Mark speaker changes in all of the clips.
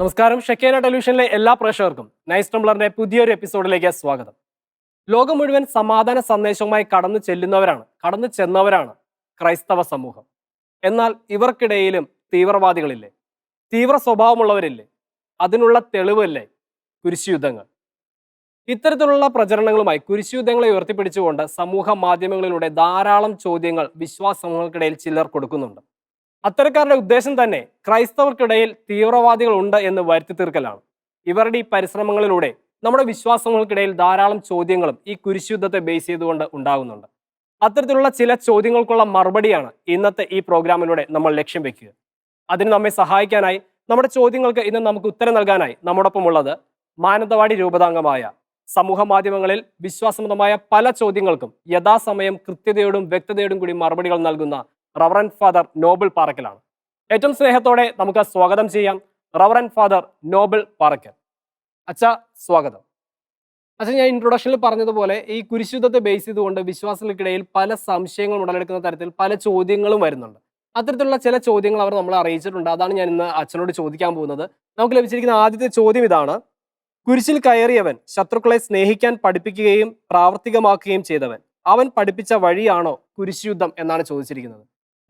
Speaker 1: നമസ്കാരം. ഷെക്കേന ടെലിവിഷനിലെ എല്ലാ പ്രേക്ഷകർക്കും നൈസ് ടംബ്ലറിന്റെ പുതിയൊരു എപ്പിസോഡിലേക്ക് സ്വാഗതം. ലോകം മുഴുവൻ സമാധാന സന്ദേശവുമായി കടന്നു ചെന്നവരാണ് ക്രൈസ്തവ സമൂഹം. എന്നാൽ ഇവർക്കിടയിലും തീവ്രവാദികളില്ലേ? തീവ്ര സ്വഭാവമുള്ളവരില്ലേ? അതിനുള്ള തെളിവല്ലേ കുരിശുയുദ്ധങ്ങൾ? ഇത്തരത്തിലുള്ള പ്രചരണങ്ങളുമായി കുരിശുയുദ്ധങ്ങളെ ഉയർത്തിപ്പിടിച്ചുകൊണ്ട് സമൂഹ മാധ്യമങ്ങളിലൂടെ ധാരാളം ചോദ്യങ്ങൾ വിശ്വാസ സമൂഹങ്ങൾക്കിടയിൽ ചിലർ കൊടുക്കുന്നുണ്ട്. അത്തരക്കാരുടെ ഉദ്ദേശം തന്നെ ക്രൈസ്തവർക്കിടയിൽ തീവ്രവാദികൾ ഉണ്ട് എന്ന് വരുത്തി തീർക്കലാണ്. ഇവരുടെ ഈ പരിശ്രമങ്ങളിലൂടെ നമ്മുടെ വിശ്വാസങ്ങൾക്കിടയിൽ ധാരാളം ചോദ്യങ്ങളും ഈ കുരിശുയുദ്ധത്തെ ബേസ് ചെയ്തുകൊണ്ട് ഉണ്ടാകുന്നുണ്ട്. അത്തരത്തിലുള്ള ചില ചോദ്യങ്ങൾക്കുള്ള മറുപടിയാണ് ഇന്നത്തെ ഈ പ്രോഗ്രാമിലൂടെ നമ്മൾ ലക്ഷ്യം വെക്കുക. അതിന് നമ്മെ സഹായിക്കാനായി, നമ്മുടെ ചോദ്യങ്ങൾക്ക് ഇന്ന് നമുക്ക് ഉത്തരം നൽകാനായി നമ്മോടൊപ്പം ഉള്ളത് മാനന്തവാടി രൂപതാംഗമായ, സമൂഹ മാധ്യമങ്ങളിൽ വിശ്വാസസംബന്ധമായ പല ചോദ്യങ്ങൾക്കും യഥാസമയം കൃത്യതയോടും വ്യക്തതയോടും കൂടി മറുപടികൾ നൽകുന്ന റവറൻഡ് ഫാദർ നോബിൾ പാറയ്ക്കലാണ്. ഏറ്റവും സ്നേഹത്തോടെ നമുക്ക് സ്വാഗതം ചെയ്യാം റവറൻഡ് ഫാദർ നോബിൾ പാറയ്ക്കൽ. അച്ഛാ, സ്വാഗതം. അച്ഛാ, ഞാൻ ഇൻട്രൊഡക്ഷനിൽ പറഞ്ഞതുപോലെ ഈ കുരിശുദ്ധത്തെ ബേസ് ചെയ്തുകൊണ്ട് വിശ്വാസികൾക്കിടയിൽ പല സംശയങ്ങളും ഉടലെടുക്കുന്ന തരത്തിൽ പല ചോദ്യങ്ങളും വരുന്നുണ്ട്. അത്തരത്തിലുള്ള ചില ചോദ്യങ്ങൾ അവർ നമ്മളെ അറിയിച്ചിട്ടുണ്ട്. അതാണ് ഞാൻ ഇന്ന് അച്ഛനോട് ചോദിക്കാൻ പോകുന്നത്. നമുക്ക് ലഭിച്ചിരിക്കുന്ന ആദ്യത്തെ ചോദ്യം ഇതാണ്: കുരിശിൽ കയറിയവൻ ശത്രുക്കളെ സ്നേഹിക്കാൻ പഠിപ്പിക്കുകയും പ്രാവർത്തികമാക്കുകയും ചെയ്തവൻ, അവൻ പഠിപ്പിച്ച വഴിയാണോ കുരിശുയുദ്ധം എന്നാണ് ചോദിച്ചിരിക്കുന്നത്.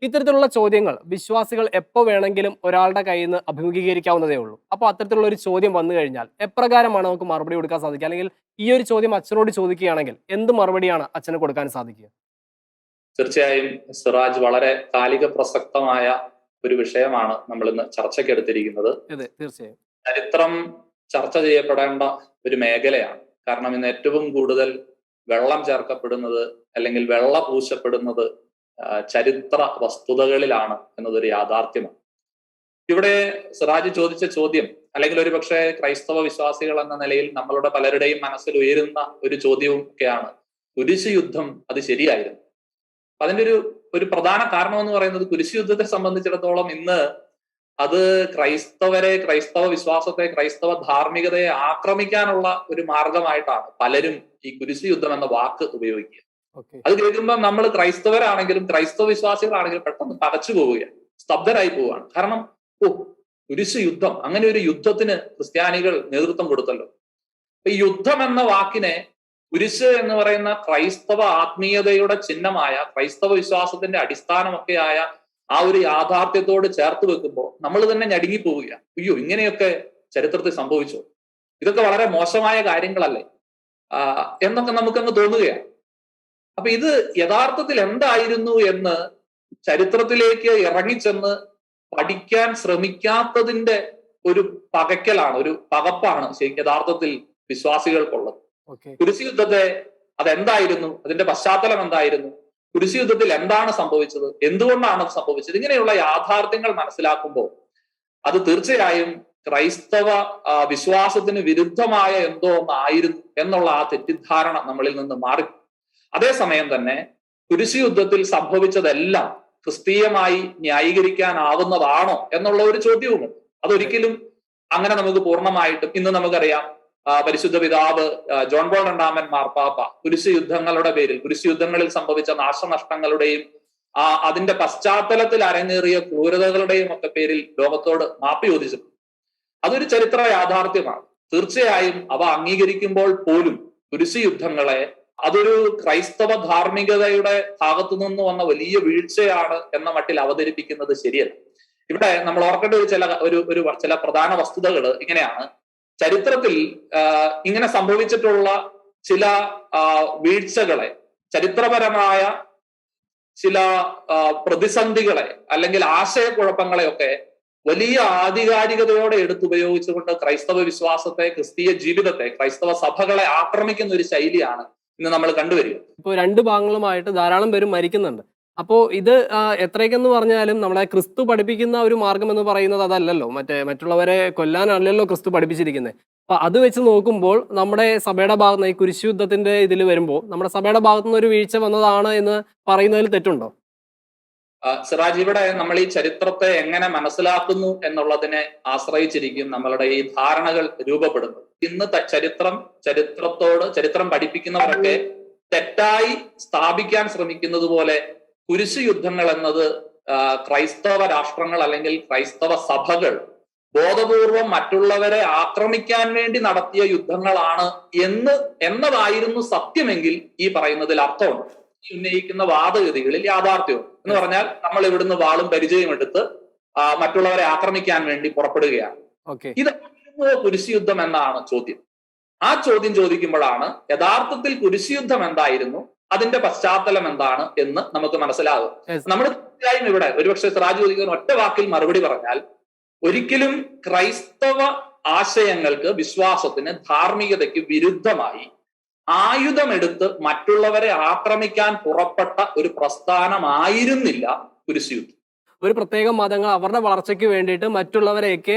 Speaker 1: ഇത്തരത്തിലുള്ള ചോദ്യങ്ങൾ വിശ്വാസികൾ എപ്പോൾ വേണമെങ്കിലും ഒരാളുടെ കയ്യിൽ നിന്ന് അഭിമുഖീകരിക്കാവുന്നതേ ഉള്ളൂ. അപ്പോൾ അത്തരത്തിലുള്ള ഒരു ചോദ്യം വന്നു കഴിഞ്ഞാൽ എപ്രകാരമാണ് നമുക്ക് മറുപടി കൊടുക്കാൻ സാധിക്കുക? അല്ലെങ്കിൽ ഈ ഒരു ചോദ്യം അച്ഛനോട് ചോദിക്കുകയാണെങ്കിൽ എന്ത് മറുപടിയാണ് അച്ഛന് കൊടുക്കാൻ സാധിക്കുക?
Speaker 2: തീർച്ചയായും സിറാജ്, വളരെ കാലിക പ്രസക്തമായ ഒരു വിഷയമാണ് നമ്മൾ ഇന്ന് ചർച്ചയ്ക്കെടുത്തിരിക്കുന്നത്.
Speaker 1: അതെ, തീർച്ചയായും
Speaker 2: ചരിത്രം ചർച്ച ചെയ്യപ്പെടേണ്ട ഒരു മേഖലയാണ്. കാരണം ഇന്ന് ഏറ്റവും കൂടുതൽ വെള്ളം ചേർക്കപ്പെടുന്നത് അല്ലെങ്കിൽ വെള്ള പൂശപ്പെടുന്നത് ചരിത്ര വസ്തുതകളിലാണ് എന്നതൊരു യാഥാർത്ഥ്യമാണ്. ഇവിടെ സിറാജ് ചോദിച്ച ചോദ്യം, അല്ലെങ്കിൽ ഒരുപക്ഷെ ക്രൈസ്തവ വിശ്വാസികൾ എന്ന നിലയിൽ നമ്മളുടെ പലരുടെയും മനസ്സിൽ ഉയരുന്ന ഒരു ചോദ്യവും ഒക്കെയാണ്: കുരിശ് യുദ്ധം അത് ശരിയായിരുന്നു? അതിന്റെ ഒരു പ്രധാന കാരണം എന്ന് പറയുന്നത്, കുരിശ് യുദ്ധത്തെ സംബന്ധിച്ചിടത്തോളം ഇന്ന് അത് ക്രൈസ്തവ വിശ്വാസത്തെ, ക്രൈസ്തവ ധാർമ്മികതയെ ആക്രമിക്കാനുള്ള ഒരു മാർഗമായിട്ടാണ് പലരും ഈ കുരിശ് യുദ്ധം എന്ന വാക്ക് ഉപയോഗിക്കുക. അത് കേൾക്കുമ്പോൾ നമ്മൾ ക്രൈസ്തവരാണെങ്കിലും ക്രൈസ്തവ വിശ്വാസികളാണെങ്കിലും പെട്ടെന്ന് പകച്ചു പോവുകയാണ്, സ്തബ്ധരായി പോവുകയാണ്. കാരണം കുരിശ് യുദ്ധം, അങ്ങനെ ഒരു യുദ്ധത്തിന് ക്രിസ്ത്യാനികൾ നേതൃത്വം കൊടുത്തല്ലോ. ഈ യുദ്ധം എന്ന വാക്കിനെ, കുരിശ് എന്ന് പറയുന്ന ക്രൈസ്തവ ആത്മീയതയുടെ ചിഹ്നമായ, ക്രൈസ്തവ വിശ്വാസത്തിന്റെ അടിസ്ഥാനമൊക്കെയായ ആ ഒരു യാഥാർത്ഥ്യത്തോട് ചേർത്ത് വെക്കുമ്പോൾ നമ്മൾ തന്നെ ഞടുങ്ങിപ്പോവുകയാണ്. അയ്യോ, ഇങ്ങനെയൊക്കെ ചരിത്രത്തിൽ സംഭവിച്ചോ? ഇതൊക്കെ വളരെ മോശമായ കാര്യങ്ങളല്ലേ എന്നൊക്കെ നമുക്കങ്ങ് തോന്നുകയാണ്. അപ്പൊ ഇത് യഥാർത്ഥത്തിൽ എന്തായിരുന്നു എന്ന് ചരിത്രത്തിലേക്ക് ഇറങ്ങിച്ചെന്ന് പഠിക്കാൻ ശ്രമിക്കാത്തതിന്റെ ഒരു പകയ്ക്കലാണ്, ഒരു പകപ്പാണ് യഥാർത്ഥത്തിൽ വിശ്വാസികൾക്കുള്ളത്. കുരിശ് യുദ്ധത്തെ അതെന്തായിരുന്നു, അതിന്റെ പശ്ചാത്തലം എന്തായിരുന്നു, കുരിശ് യുദ്ധത്തിൽ എന്താണ് സംഭവിച്ചത്, എന്തുകൊണ്ടാണ് അത് സംഭവിച്ചത്, ഇങ്ങനെയുള്ള യാഥാർത്ഥ്യങ്ങൾ മനസ്സിലാക്കുമ്പോൾ അത് തീർച്ചയായും ക്രൈസ്തവ വിശ്വാസത്തിന് വിരുദ്ധമായ എന്തോ ഒന്നായിരുന്നു എന്നുള്ള ആ തെറ്റിദ്ധാരണ നമ്മളിൽ നിന്ന് മാറി. അതേസമയം തന്നെ കുരിശ് യുദ്ധത്തിൽ സംഭവിച്ചതെല്ലാം ക്രിസ്തീയമായി ന്യായീകരിക്കാനാവുന്നതാണോ എന്നുള്ള ഒരു ചോദ്യവുമുണ്ട്. അതൊരിക്കലും അങ്ങനെ നമുക്ക് പൂർണ്ണമായിട്ടും, ഇന്ന് നമുക്കറിയാം പരിശുദ്ധ പിതാവ് ജോൺ പോൾ രണ്ടാമൻ മാർപ്പാപ്പ കുരിശ് യുദ്ധങ്ങളുടെ പേരിൽ, കുരിശ് യുദ്ധങ്ങളിൽ സംഭവിച്ച നാശനഷ്ടങ്ങളുടെയും അതിന്റെ പശ്ചാത്തലത്തിൽ അരങ്ങേറിയ ക്രൂരതകളുടെയും ഒക്കെ പേരിൽ ലോകത്തോട് മാപ്പ് ചോദിച്ചിട്ടുണ്ട്. അതൊരു ചരിത്ര യാഥാർത്ഥ്യമാണ്. തീർച്ചയായും അവ അംഗീകരിക്കുമ്പോൾ പോലും കുരിശ് യുദ്ധങ്ങളെ അതൊരു ക്രൈസ്തവ ധാർമ്മികതയുടെ ഭാഗത്തു നിന്ന് വന്ന വലിയ വീഴ്ചയാണ് എന്ന മട്ടിൽ അവതരിപ്പിക്കുന്നത് ശരിയല്ല. ഇവിടെ നമ്മൾ ഓർക്കേണ്ട ചില പ്രധാന വസ്തുതകൾ ഇങ്ങനെയാണ്. ചരിത്രത്തിൽ ഇങ്ങനെ സംഭവിച്ചിട്ടുള്ള ചില വീഴ്ചകളെ, ചരിത്രപരമായ ചില പ്രതിസന്ധികളെ അല്ലെങ്കിൽ ആശയക്കുഴപ്പങ്ങളെയൊക്കെ വലിയ ആധികാരികതയോടെ എടുത്തുപയോഗിച്ചുകൊണ്ട് ക്രൈസ്തവ വിശ്വാസത്തെ, ക്രിസ്തീയ ജീവിതത്തെ, ക്രൈസ്തവ സഭകളെ ആക്രമിക്കുന്ന ഒരു ശൈലിയാണ് ഇന്ന് നമ്മൾ കണ്ടുവരിക.
Speaker 1: ഇപ്പോൾ രണ്ട് ഭാഗങ്ങളുമായിട്ട് ധാരാളം പേര് മരിക്കുന്നുണ്ട്. അപ്പോൾ ഇത് എത്രയൊക്കെന്ന് പറഞ്ഞാലും നമ്മളെ ക്രിസ്തു പഠിപ്പിക്കുന്ന ഒരു മാർഗം എന്ന് പറയുന്നത് അതല്ലല്ലോ. മറ്റുള്ളവരെ കൊല്ലാനല്ലല്ലോ ക്രിസ്തു പഠിപ്പിച്ചിരിക്കുന്നത്. അപ്പൊ അത് വെച്ച് നോക്കുമ്പോൾ നമ്മുടെ സഭയുടെ ഭാഗത്ത് നിന്ന് ഈ കുരിശ് യുദ്ധത്തിന്റെ ഇതിൽ വരുമ്പോൾ നമ്മുടെ സഭയുടെ ഭാഗത്തു നിന്ന് ഒരു വീഴ്ച വന്നതാണ് എന്ന് പറയുന്നതിൽ തെറ്റുണ്ടോ?
Speaker 2: സിറാജ്, ഇവിടെ നമ്മൾ ഈ ചരിത്രത്തെ എങ്ങനെ മനസ്സിലാക്കുന്നു എന്നുള്ളതിനെ ആശ്രയിച്ചിരിക്കും നമ്മളുടെ ഈ ധാരണകൾ രൂപപ്പെടുന്നത്. ഇന്ന് ചരിത്രം പഠിപ്പിക്കുന്നവരൊക്കെ തെറ്റായി സ്ഥാപിക്കാൻ ശ്രമിക്കുന്നത് പോലെ കുരിശ് യുദ്ധങ്ങൾ എന്നത് ക്രൈസ്തവ രാഷ്ട്രങ്ങൾ അല്ലെങ്കിൽ ക്രൈസ്തവ സഭകൾ ബോധപൂർവം മറ്റുള്ളവരെ ആക്രമിക്കാൻ വേണ്ടി നടത്തിയ യുദ്ധങ്ങളാണ് എന്നതായിരുന്നു സത്യമെങ്കിൽ ഈ പറയുന്നതിൽ അർത്ഥമുണ്ട്. ഈ ഉന്നയിക്കുന്ന വാദഗതികളിൽ യാഥാർത്ഥ്യമുണ്ട്. എന്ന് പറഞ്ഞാൽ നമ്മൾ ഇവിടുന്ന് വാളും പരിചയമെടുത്ത് മറ്റുള്ളവരെ ആക്രമിക്കാൻ വേണ്ടി പുറപ്പെടുകയാണ്. ഇതായിരുന്നു കുരിശുയുദ്ധം എന്നാണ് ചോദ്യം. ആ ചോദ്യം ചോദിക്കുമ്പോഴാണ് യഥാർത്ഥത്തിൽ കുരിശുയുദ്ധം എന്തായിരുന്നു, അതിന്റെ പശ്ചാത്തലം എന്താണ് എന്ന് നമുക്ക് മനസ്സിലാകും. നമ്മൾ തീർച്ചയായും ഇവിടെ ഒരുപക്ഷെ സിറാജ് ചോദിക്കുന്ന ഒറ്റ വാക്കിൽ മറുപടി പറഞ്ഞാൽ, ഒരിക്കലും ക്രൈസ്തവ ആശയങ്ങൾക്ക്, വിശ്വാസത്തിന്, ധാർമ്മികതയ്ക്ക് വിരുദ്ധമായി ആയുധമെടുത്ത് മറ്റുള്ളവരെ ആക്രമിക്കാൻ പുറപ്പെട്ട ഒരു പ്രസ്ഥാനമായിരുന്നില്ല കുരിശുയുദ്ധം.
Speaker 1: ഒരു പ്രത്യേക മതങ്ങൾ അവരുടെ വളർച്ചയ്ക്ക് വേണ്ടിയിട്ട് മറ്റുള്ളവരെയൊക്കെ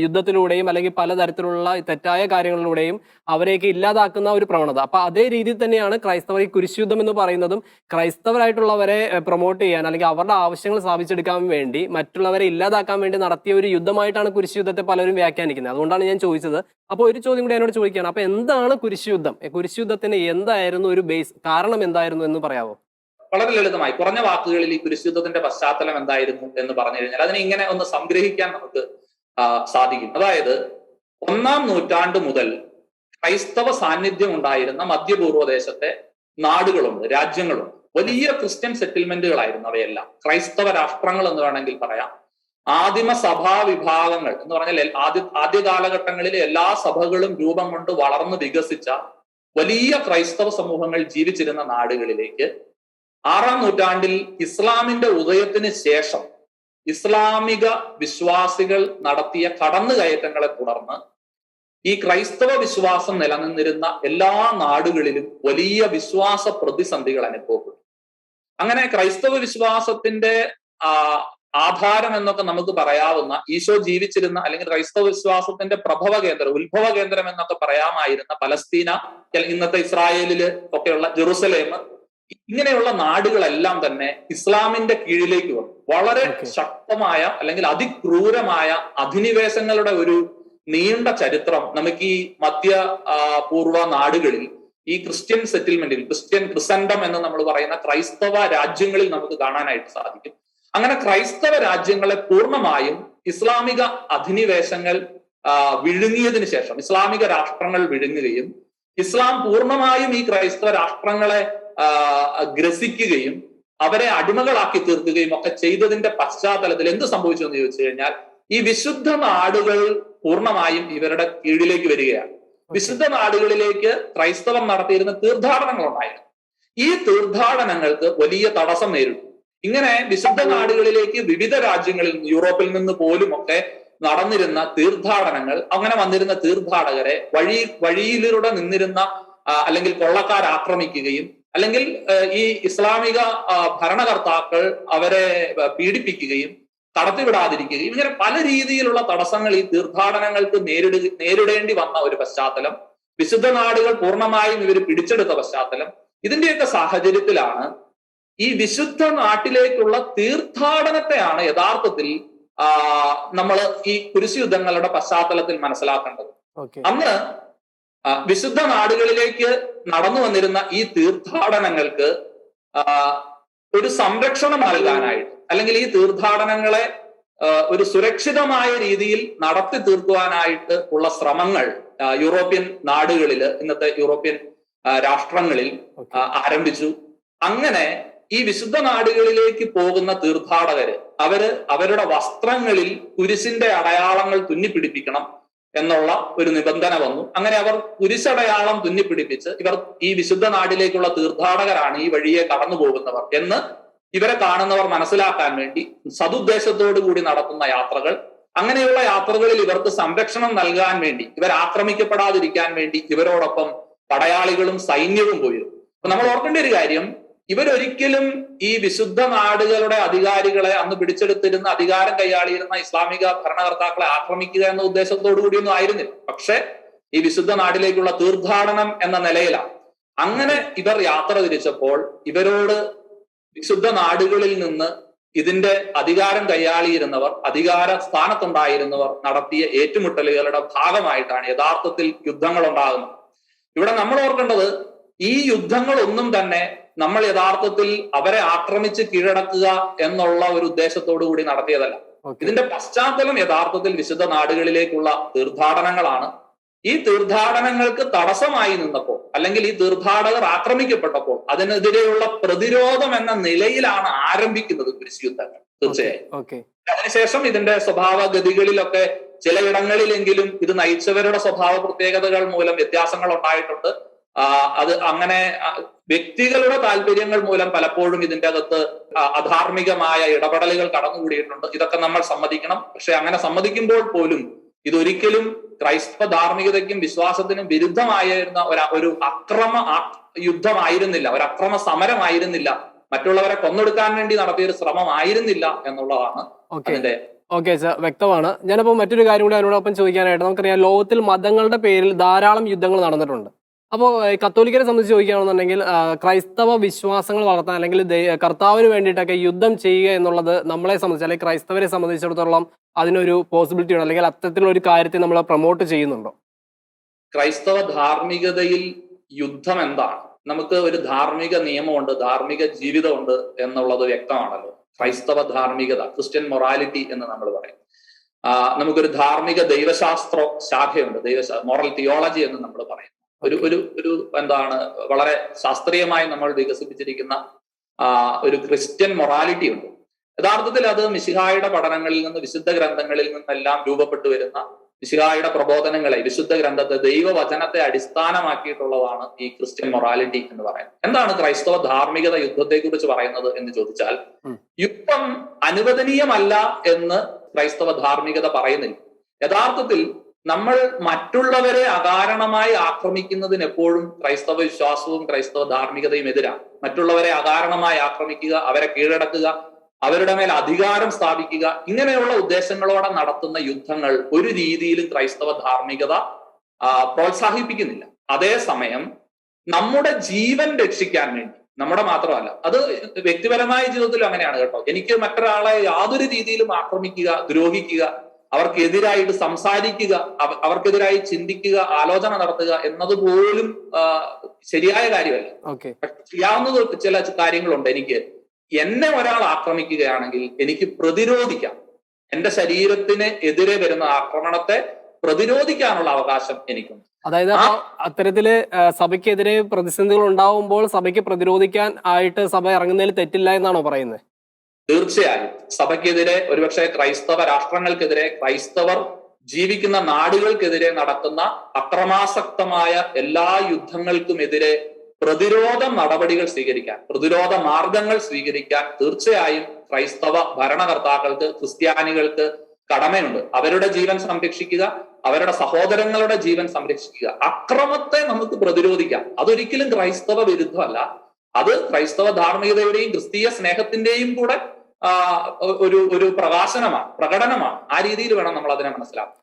Speaker 1: യുദ്ധത്തിലൂടെയും അല്ലെങ്കിൽ പലതരത്തിലുള്ള തെറ്റായ കാര്യങ്ങളിലൂടെയും അവരെയൊക്കെ ഇല്ലാതാക്കുന്ന ഒരു പ്രവണത. അപ്പൊ അതേ രീതിയിൽ തന്നെയാണ് ക്രൈസ്തവർ ഈ കുരിശുയുദ്ധം എന്ന് പറയുന്നതും. ക്രൈസ്തവരായിട്ടുള്ളവരെ പ്രൊമോട്ട് ചെയ്യാൻ അല്ലെങ്കിൽ അവരുടെ ആവശ്യങ്ങൾ സ്ഥാപിച്ചെടുക്കാൻ വേണ്ടി മറ്റുള്ളവരെ ഇല്ലാതാക്കാൻ വേണ്ടി നടത്തിയ ഒരു യുദ്ധമായിട്ടാണ് കുരിശുയുദ്ധത്തെ പലരും വ്യാഖ്യാനിക്കുന്നത്. അതുകൊണ്ടാണ് ഞാൻ ചോദിച്ചത്. അപ്പോൾ ഒരു ചോദ്യം കൂടി എന്നോട് ചോദിക്കുകയാണ്, അപ്പൊ എന്താണ് കുരിശുയുദ്ധം? കുരിശുയുദ്ധത്തിന് എന്തായിരുന്നു ഒരു ബേസ്, കാരണം എന്തായിരുന്നു എന്ന് പറയാമോ?
Speaker 2: വളരെ ലളിതമായി കുറഞ്ഞ വാക്കുകളിൽ ഈ കുരിശുയുദ്ധത്തിന്റെ പശ്ചാത്തലം എന്തായിരുന്നു എന്ന് പറഞ്ഞു കഴിഞ്ഞാൽ അതിനെ ഇങ്ങനെ ഒന്ന് സംഗ്രഹിക്കാൻ നമുക്ക് സാധിക്കും. അതായത് 1-ാം നൂറ്റാണ്ട് മുതൽ ക്രൈസ്തവ സാന്നിധ്യം ഉണ്ടായിരുന്ന മധ്യപൂർവ്വദേശത്തെ നാടുകളുണ്ട്, രാജ്യങ്ങളുണ്ട്. വലിയ ക്രിസ്ത്യൻ സെറ്റിൽമെന്റുകളായിരുന്നു അവയെല്ലാം. ക്രൈസ്തവ രാഷ്ട്രങ്ങൾ എന്ന് വേണമെങ്കിൽ പറയാം. ആദിമ സഭാ വിഭാഗങ്ങൾ എന്ന് പറഞ്ഞാൽ ആദ്യ കാലഘട്ടങ്ങളിൽ എല്ലാ സഭകളും രൂപം കൊണ്ട് വളർന്നു വികസിച്ച വലിയ ക്രൈസ്തവ സമൂഹങ്ങൾ ജീവിച്ചിരുന്ന നാടുകളിലേക്ക് 6-ാം നൂറ്റാണ്ടിൽ ഇസ്ലാമിന്റെ ഉദയത്തിന് ശേഷം ഇസ്ലാമിക വിശ്വാസികൾ നടത്തിയ കടന്നുകയറ്റങ്ങളെ തുടർന്ന് ഈ ക്രൈസ്തവ വിശ്വാസം നിലനിന്നിരുന്ന എല്ലാ നാടുകളിലും വലിയ വിശ്വാസ പ്രതിസന്ധികൾ അനുഭവപ്പെട്ടു. അങ്ങനെ ക്രൈസ്തവ വിശ്വാസത്തിന്റെ ആധാരം എന്നൊക്കെ നമുക്ക് പറയാവുന്ന, ഈശോ ജീവിച്ചിരുന്ന അല്ലെങ്കിൽ ക്രൈസ്തവ വിശ്വാസത്തിന്റെ പ്രഭവ കേന്ദ്രം, ഉത്ഭവ കേന്ദ്രം എന്നൊക്കെ പറയാമായിരുന്ന പലസ്തീന, ഇന്നത്തെ ഇസ്രായേലില് ഒക്കെയുള്ള ജെറുസലേം, ഇങ്ങനെയുള്ള നാടുകളെല്ലാം തന്നെ ഇസ്ലാമിന്റെ കീഴിലേക്ക് വന്നു. വളരെ ശക്തമായ അല്ലെങ്കിൽ അതിക്രൂരമായ അധിനിവേശങ്ങളുടെ ഒരു നീണ്ട ചരിത്രം നമുക്ക് ഈ മധ്യ പൂർവ്വ നാടുകളിൽ, ഈ ക്രിസ്ത്യൻ സെറ്റിൽമെന്റിൽ, ക്രിസൻഡം എന്ന് നമ്മൾ പറയുന്ന ക്രൈസ്തവ രാജ്യങ്ങളിൽ നമുക്ക് കാണാനായിട്ട് സാധിക്കും. അങ്ങനെ ക്രൈസ്തവ രാജ്യങ്ങളെ പൂർണ്ണമായും ഇസ്ലാമിക അധിനിവേശങ്ങൾ വിഴുങ്ങിയതിനു ശേഷം, ഇസ്ലാമിക രാഷ്ട്രങ്ങൾ വിഴുങ്ങുകയും ഇസ്ലാം പൂർണ്ണമായും ഈ ക്രൈസ്തവ രാഷ്ട്രങ്ങളെ ഗ്രസിക്കുകയും അവരെ അടിമകളാക്കി തീർക്കുകയും ഒക്കെ ചെയ്തതിന്റെ പശ്ചാത്തലത്തിൽ എന്ത് സംഭവിച്ചു എന്ന് ചോദിച്ചു കഴിഞ്ഞാൽ, ഈ വിശുദ്ധ നാടുകൾ പൂർണ്ണമായും ഇവരുടെ കീഴിലേക്ക് വരികയാണ്. വിശുദ്ധ നാടുകളിലേക്ക് ക്രൈസ്തവം നടത്തിയിരുന്ന തീർത്ഥാടനങ്ങൾ ഉണ്ടായിരുന്നു. ഈ തീർത്ഥാടനങ്ങൾക്ക് വലിയ തടസ്സം നേരിട്ടു. ഇങ്ങനെ വിശുദ്ധ നാടുകളിലേക്ക് വിവിധ രാജ്യങ്ങളിൽ, യൂറോപ്പിൽ നിന്ന് പോലും ഒക്കെ നടന്നിരുന്ന തീർത്ഥാടനങ്ങൾ, അങ്ങനെ വന്നിരുന്ന തീർത്ഥാടകരെ വഴിയിലൂടെ നിന്നിരുന്ന അല്ലെങ്കിൽ കൊള്ളക്കാർ ആക്രമിക്കുകയും അല്ലെങ്കിൽ ഈ ഇസ്ലാമിക ഭരണകർത്താക്കൾ അവരെ പീഡിപ്പിക്കുകയും കടത്തിവിടാതിരിക്കുകയും, ഇങ്ങനെ പല രീതിയിലുള്ള തടസ്സങ്ങൾ ഈ തീർത്ഥാടനങ്ങൾക്ക് നേരിടേണ്ടി വന്ന ഒരു പശ്ചാത്തലം, വിശുദ്ധ നാടുകൾ പൂർണ്ണമായും ഇവർ പിടിച്ചെടുത്ത പശ്ചാത്തലം, ഇതിന്റെയൊക്കെ സാഹചര്യത്തിലാണ് ഈ വിശുദ്ധ നാട്ടിലേക്കുള്ള തീർത്ഥാടനത്തെയാണ് യഥാർത്ഥത്തിൽ നമ്മൾ ഈ കുരിശുയുദ്ധങ്ങളുടെ പശ്ചാത്തലത്തിൽ മനസ്സിലാക്കേണ്ടത്. അന്ന് വിശുദ്ധ നാടുകളിലേക്ക് നടന്നു വന്നിരുന്ന ഈ തീർത്ഥാടനങ്ങൾക്ക് ഒരു സംരക്ഷണം നൽകാനായിട്ട്, അല്ലെങ്കിൽ ഈ തീർത്ഥാടനങ്ങളെ ഒരു സുരക്ഷിതമായ രീതിയിൽ നടത്തി തീർക്കുവാനായിട്ട് ഉള്ള ശ്രമങ്ങൾ യൂറോപ്യൻ നാടുകളില്, ഇന്നത്തെ യൂറോപ്യൻ രാഷ്ട്രങ്ങളിൽ ആരംഭിച്ചു. അങ്ങനെ ഈ വിശുദ്ധ നാടുകളിലേക്ക് പോകുന്ന തീർത്ഥാടകര് അവരുടെ വസ്ത്രങ്ങളിൽ കുരിശിന്റെ അടയാളങ്ങൾ തുന്നിപ്പിടിപ്പിക്കണം എന്നുള്ള ഒരു നിബന്ധന വന്നു. അങ്ങനെ അവർ കുരിശടയാളം തുന്നിപ്പിടിപ്പിച്ച് ഇവർ ഈ വിശുദ്ധ നാട്ടിലേക്കുള്ള തീർത്ഥാടകരാണ്, ഈ വഴിയെ കടന്നു പോകുന്നവർ എന്ന് ഇവരെ കാണുന്നവർ മനസ്സിലാക്കാൻ വേണ്ടി സതുദ്ദേശത്തോടു കൂടി നടത്തുന്ന യാത്രകൾ, അങ്ങനെയുള്ള യാത്രകളിൽ ഇവർക്ക് സംരക്ഷണം നൽകാൻ വേണ്ടി, ഇവർ ആക്രമിക്കപ്പെടാതിരിക്കാൻ വേണ്ടി ഇവരോടൊപ്പം പടയാളികളും സൈന്യവും പോയിരുന്നു. അപ്പൊ നമ്മൾ ഓർക്കേണ്ട ഒരു കാര്യം, ഇവരൊരിക്കലും ഈ വിശുദ്ധ നാടുകളുടെ അധികാരികളെ, അന്ന് പിടിച്ചെടുത്തിരുന്ന അധികാരം കൈയാളിയിരുന്ന ഇസ്ലാമിക ഭരണകർത്താക്കളെ ആക്രമിക്കുക എന്ന ഉദ്ദേശത്തോടു കൂടിയൊന്നും ആയിരുന്നില്ല. പക്ഷെ ഈ വിശുദ്ധ നാട്ടിലേക്കുള്ള തീർത്ഥാടനം എന്ന നിലയിലാണ്. അങ്ങനെ ഇവർ യാത്ര തിരിച്ചപ്പോൾ ഇവരോട് വിശുദ്ധ നാടുകളിൽ നിന്ന് ഇതിന്റെ അധികാരം കൈയാളിയിരുന്നവർ, അധികാര സ്ഥാനത്തുണ്ടായിരുന്നവർ നടത്തിയ ഏറ്റുമുട്ടലുകളുടെ ഭാഗമായിട്ടാണ് യഥാർത്ഥത്തിൽ യുദ്ധങ്ങൾ ഉണ്ടാകുന്നത്. ഇവിടെ നമ്മൾ ഓർക്കേണ്ടത്, ഈ യുദ്ധങ്ങളൊന്നും തന്നെ നമ്മൾ യഥാർത്ഥത്തിൽ അവരെ ആക്രമിച്ച് കീഴടക്കുക എന്നുള്ള ഒരു ഉദ്ദേശത്തോടു കൂടി നടത്തിയതല്ല.
Speaker 1: Okay.
Speaker 2: ഇതിന്റെ പശ്ചാത്തലം യഥാർത്ഥത്തിൽ വിശുദ്ധ നാടുകളിലേക്കുള്ള തീർത്ഥാടനങ്ങളാണ്. ഈ തീർത്ഥാടനങ്ങൾക്ക് തടസ്സമായി നിന്നപ്പോൾ, അല്ലെങ്കിൽ ഈ തീർത്ഥാടകർ ആക്രമിക്കപ്പെട്ടപ്പോൾ അതിനെതിരെയുള്ള പ്രതിരോധം എന്ന നിലയിലാണ് ആരംഭിക്കുന്നത് കുരിശുയുദ്ധങ്ങൾ. തീർച്ചയായും അതിനുശേഷം ഇതിന്റെ സ്വഭാവഗതികളിലൊക്കെ ചിലയിടങ്ങളിലെങ്കിലും ഇത് നയിച്ചവരുടെ സ്വഭാവ പ്രത്യേകതകൾ മൂലം വ്യത്യാസങ്ങൾ ഉണ്ടായിട്ടുണ്ട്. അത് അങ്ങനെ വ്യക്തികളുടെ താല്പര്യങ്ങൾ മൂലം പലപ്പോഴും ഇതിന്റെ അകത്ത് അധാർമികമായ ഇടപെടലുകൾ കടന്നുകൂടിയിട്ടുണ്ട്. ഇതൊക്കെ നമ്മൾ സമ്മതിക്കണം. പക്ഷെ അങ്ങനെ സമ്മതിക്കുമ്പോൾ പോലും ഇതൊരിക്കലും ക്രൈസ്തവ ധാർമ്മികതയ്ക്കും വിശ്വാസത്തിനും വിരുദ്ധമായിരുന്ന ഒരു അക്രമ യുദ്ധമായിരുന്നില്ല, ഒരു അക്രമ സമരമായിരുന്നില്ല, മറ്റുള്ളവരെ കൊന്നൊടുക്കാൻ വേണ്ടി നടത്തിയ ഒരു ശ്രമമായിരുന്നില്ല എന്നുള്ളതാണ് അതിന്റെ.
Speaker 1: ഓക്കെ സർ, വ്യക്തമാണ്. ഞാനപ്പോൾ മറ്റൊരു കാര്യം കൂടി അതിനോടൊപ്പം ചോദിക്കാനായിട്ട്, നമുക്കറിയാം ലോകത്തിൽ മതങ്ങളുടെ പേരിൽ ധാരാളം യുദ്ധങ്ങൾ നടന്നിട്ടുണ്ട്. അപ്പോൾ കത്തോലിക്കരെ സംബന്ധിച്ച് ചോദിക്കുകയാണെന്നുണ്ടെങ്കിൽ ക്രൈസ്തവ വിശ്വാസങ്ങൾ വളർത്താൻ അല്ലെങ്കിൽ കർത്താവിന് വേണ്ടിയിട്ടൊക്കെ യുദ്ധം ചെയ്യുക എന്നുള്ളത് നമ്മളെ സംബന്ധിച്ച് അല്ലെങ്കിൽ ക്രൈസ്തവരെ സംബന്ധിച്ചിടത്തോളം അതിനൊരു പോസിബിലിറ്റി ഉണ്ട്, അല്ലെങ്കിൽ അത്തരത്തിലുള്ള ഒരു കാര്യത്തെ നമ്മൾ പ്രൊമോട്ട് ചെയ്യുന്നുണ്ടോ?
Speaker 2: ക്രൈസ്തവ ധാർമ്മികതയിൽ യുദ്ധം എന്താണ്? നമുക്ക് ഒരു ധാർമ്മിക നിയമമുണ്ട്, ധാർമ്മിക ജീവിതമുണ്ട് എന്നുള്ളത് വ്യക്തമാണല്ലോ. ക്രൈസ്തവ ധാർമ്മികത, ക്രിസ്ത്യൻ മൊറാലിറ്റി എന്ന് നമ്മൾ പറയും. നമുക്കൊരു ധാർമ്മിക ദൈവശാസ്ത്ര ശാഖയുണ്ട്, മോറൽ തിയോളജി എന്ന് നമ്മൾ പറയും. ഒരു എന്താണ് വളരെ ശാസ്ത്രീയമായി നമ്മൾ വികസിപ്പിച്ചിരിക്കുന്ന ഒരു ക്രിസ്ത്യൻ മൊറാലിറ്റി ഉണ്ട്. യഥാർത്ഥത്തിൽ അത് മിശിഹായുടെ പഠനങ്ങളിൽ നിന്ന്, വിശുദ്ധ ഗ്രന്ഥങ്ങളിൽ നിന്നെല്ലാം രൂപപ്പെട്ടു വരുന്ന മിശിഹായുടെ പ്രബോധനങ്ങളെ, വിശുദ്ധ ഗ്രന്ഥത്തെ, ദൈവവചനത്തെ അടിസ്ഥാനമാക്കിയിട്ടുള്ളതാണ് ഈ ക്രിസ്ത്യൻ മൊറാലിറ്റി എന്ന് പറയുന്നത്. എന്താണ് ക്രൈസ്തവ ധാർമ്മികത യുദ്ധത്തെ കുറിച്ച് പറയുന്നത് എന്ന് ചോദിച്ചാൽ, യുദ്ധം അനുവദനീയമല്ല എന്ന് ക്രൈസ്തവ ധാർമ്മികത പറയുന്നില്ല. യഥാർത്ഥത്തിൽ നമ്മൾ മറ്റുള്ളവരെ അകാരണമായി ആക്രമിക്കുന്നതിന് എപ്പോഴും ക്രൈസ്തവ വിശ്വാസവും ക്രൈസ്തവ ധാർമ്മികതയും എതിരാണ്. മറ്റുള്ളവരെ അകാരണമായി ആക്രമിക്കുക, അവരെ കീഴടക്കുക, അവരുടെ മേൽ അധികാരം സ്ഥാപിക്കുക, ഇങ്ങനെയുള്ള ഉദ്ദേശങ്ങളോടെ നടത്തുന്ന യുദ്ധങ്ങൾ ഒരു രീതിയിലും ക്രൈസ്തവ ധാർമ്മികത പ്രോത്സാഹിപ്പിക്കുന്നില്ല. അതേസമയം നമ്മുടെ ജീവൻ രക്ഷിക്കാൻ വേണ്ടി, നമ്മുടെ മാത്രമല്ല, അത് വ്യക്തിപരമായ ജീവിതത്തിലും അങ്ങനെയാണ് കേട്ടോ. എനിക്ക് മറ്റൊരാളെ യാതൊരു രീതിയിലും ആക്രമിക്കുക, ദ്രോഹിക്കുക, അവർക്കെതിരായിട്ട് സംസാരിക്കുക, അവർക്കെതിരായി ചിന്തിക്കുക, ആലോചന നടത്തുക എന്നതുപോലും ശരിയായ കാര്യമല്ല. ചെയ്യാവുന്നത് ചില കാര്യങ്ങളുണ്ട്. എന്നെ ഒരാൾ ആക്രമിക്കുകയാണെങ്കിൽ എനിക്ക് പ്രതിരോധിക്കാം. എന്റെ ശരീരത്തിന് എതിരെ വരുന്ന ആക്രമണത്തെ പ്രതിരോധിക്കാനുള്ള അവകാശം എനിക്കുണ്ട്.
Speaker 1: അതായത് അത്തരത്തില് സഭയ്ക്കെതിരെ പ്രതിസന്ധികൾ ഉണ്ടാവുമ്പോൾ സഭയ്ക്ക് പ്രതിരോധിക്കാൻ ആയിട്ട് സഭ ഇറങ്ങുന്നതിൽ തെറ്റില്ല എന്നാണോ പറയുന്നത്?
Speaker 2: തീർച്ചയായും സഭയ്ക്കെതിരെ, ഒരുപക്ഷെ ക്രൈസ്തവ രാഷ്ട്രങ്ങൾക്കെതിരെ, ക്രൈസ്തവർ ജീവിക്കുന്ന നാടുകൾക്കെതിരെ നടക്കുന്ന അക്രമാസക്തമായ എല്ലാ യുദ്ധങ്ങൾക്കുമെതിരെ പ്രതിരോധ നടപടികൾ സ്വീകരിക്കാൻ, പ്രതിരോധ മാർഗങ്ങൾ സ്വീകരിക്കാൻ തീർച്ചയായും ക്രൈസ്തവ ഭരണകർത്താക്കൾക്ക്, ക്രിസ്ത്യാനികൾക്ക് കടമയുണ്ട്. അവരുടെ ജീവൻ സംരക്ഷിക്കുക, അവരുടെ സഹോദരങ്ങളുടെ ജീവൻ സംരക്ഷിക്കുക. അക്രമത്തെ നമുക്ക് പ്രതിരോധിക്കാം. അതൊരിക്കലും ക്രൈസ്തവ വിരുദ്ധമല്ല. അത് ക്രൈസ്തവ ധാർമ്മികതയുടെയും ക്രിസ്തീയ സ്നേഹത്തിന്റെയും കൂടെ ഒരു പ്രകടനമാണ്. ആ രീതിയിൽ വേണം നമ്മൾ അതിനെ മനസ്സിലാക്കാം.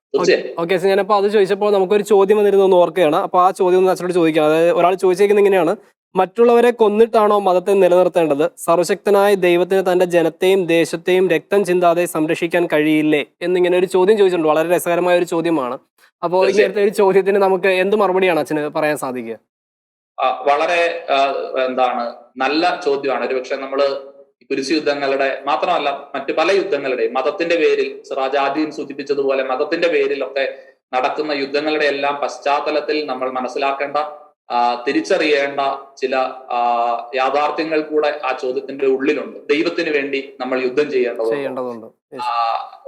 Speaker 1: ഓക്കെ, ഞാനപ്പോ അത് ചോദിച്ചപ്പോൾ നമുക്കൊരു ചോദ്യം വന്നിരുന്നു ഓർക്കുകയാണ്. അപ്പൊ ആ ചോദ്യം ഒന്ന് അച്ഛനോട് ചോദിക്കാം. അതായത് ഒരാൾ ചോദിച്ചേക്കുന്നത് ഇങ്ങനെയാണ്: മറ്റുള്ളവരെ കൊന്നിട്ടാണോ മതത്തെ നിലനിർത്തേണ്ടത്? സർവശക്തനായ ദൈവത്തിന് തന്റെ ജനത്തെയും ദേശത്തെയും രക്തം ചിന്താതെ സംരക്ഷിക്കാൻ കഴിയില്ലേ എന്നിങ്ങനെ ഒരു ചോദ്യം ചോദിച്ചിട്ടുണ്ട്. വളരെ രസകരമായ ഒരു ചോദ്യമാണ്. അപ്പോൾ ഇങ്ങനത്തെ ഒരു ചോദ്യത്തിന് നമുക്ക് എന്ത് മറുപടിയാണ് അച്ഛന് പറയാൻ സാധിക്കുക?
Speaker 2: വളരെ നല്ല ചോദ്യമാണ്. ഒരുപക്ഷെ നമ്മള് കുരിശ് യുദ്ധങ്ങളുടെ മാത്രമല്ല, മറ്റു പല യുദ്ധങ്ങളുടെയും മതത്തിന്റെ പേരിൽ, സിറാജ് ആദ്യം സൂചിപ്പിച്ചതുപോലെ മതത്തിന്റെ പേരിലൊക്കെ നടക്കുന്ന യുദ്ധങ്ങളുടെ എല്ലാം പശ്ചാത്തലത്തിൽ നമ്മൾ മനസ്സിലാക്കേണ്ട, തിരിച്ചറിയേണ്ട ചില യാഥാർത്ഥ്യങ്ങൾ കൂടെ ആ ചോദ്യത്തിന്റെ ഉള്ളിലുണ്ട്. ദൈവത്തിന് വേണ്ടി നമ്മൾ യുദ്ധം ചെയ്യേണ്ടതുണ്ട്.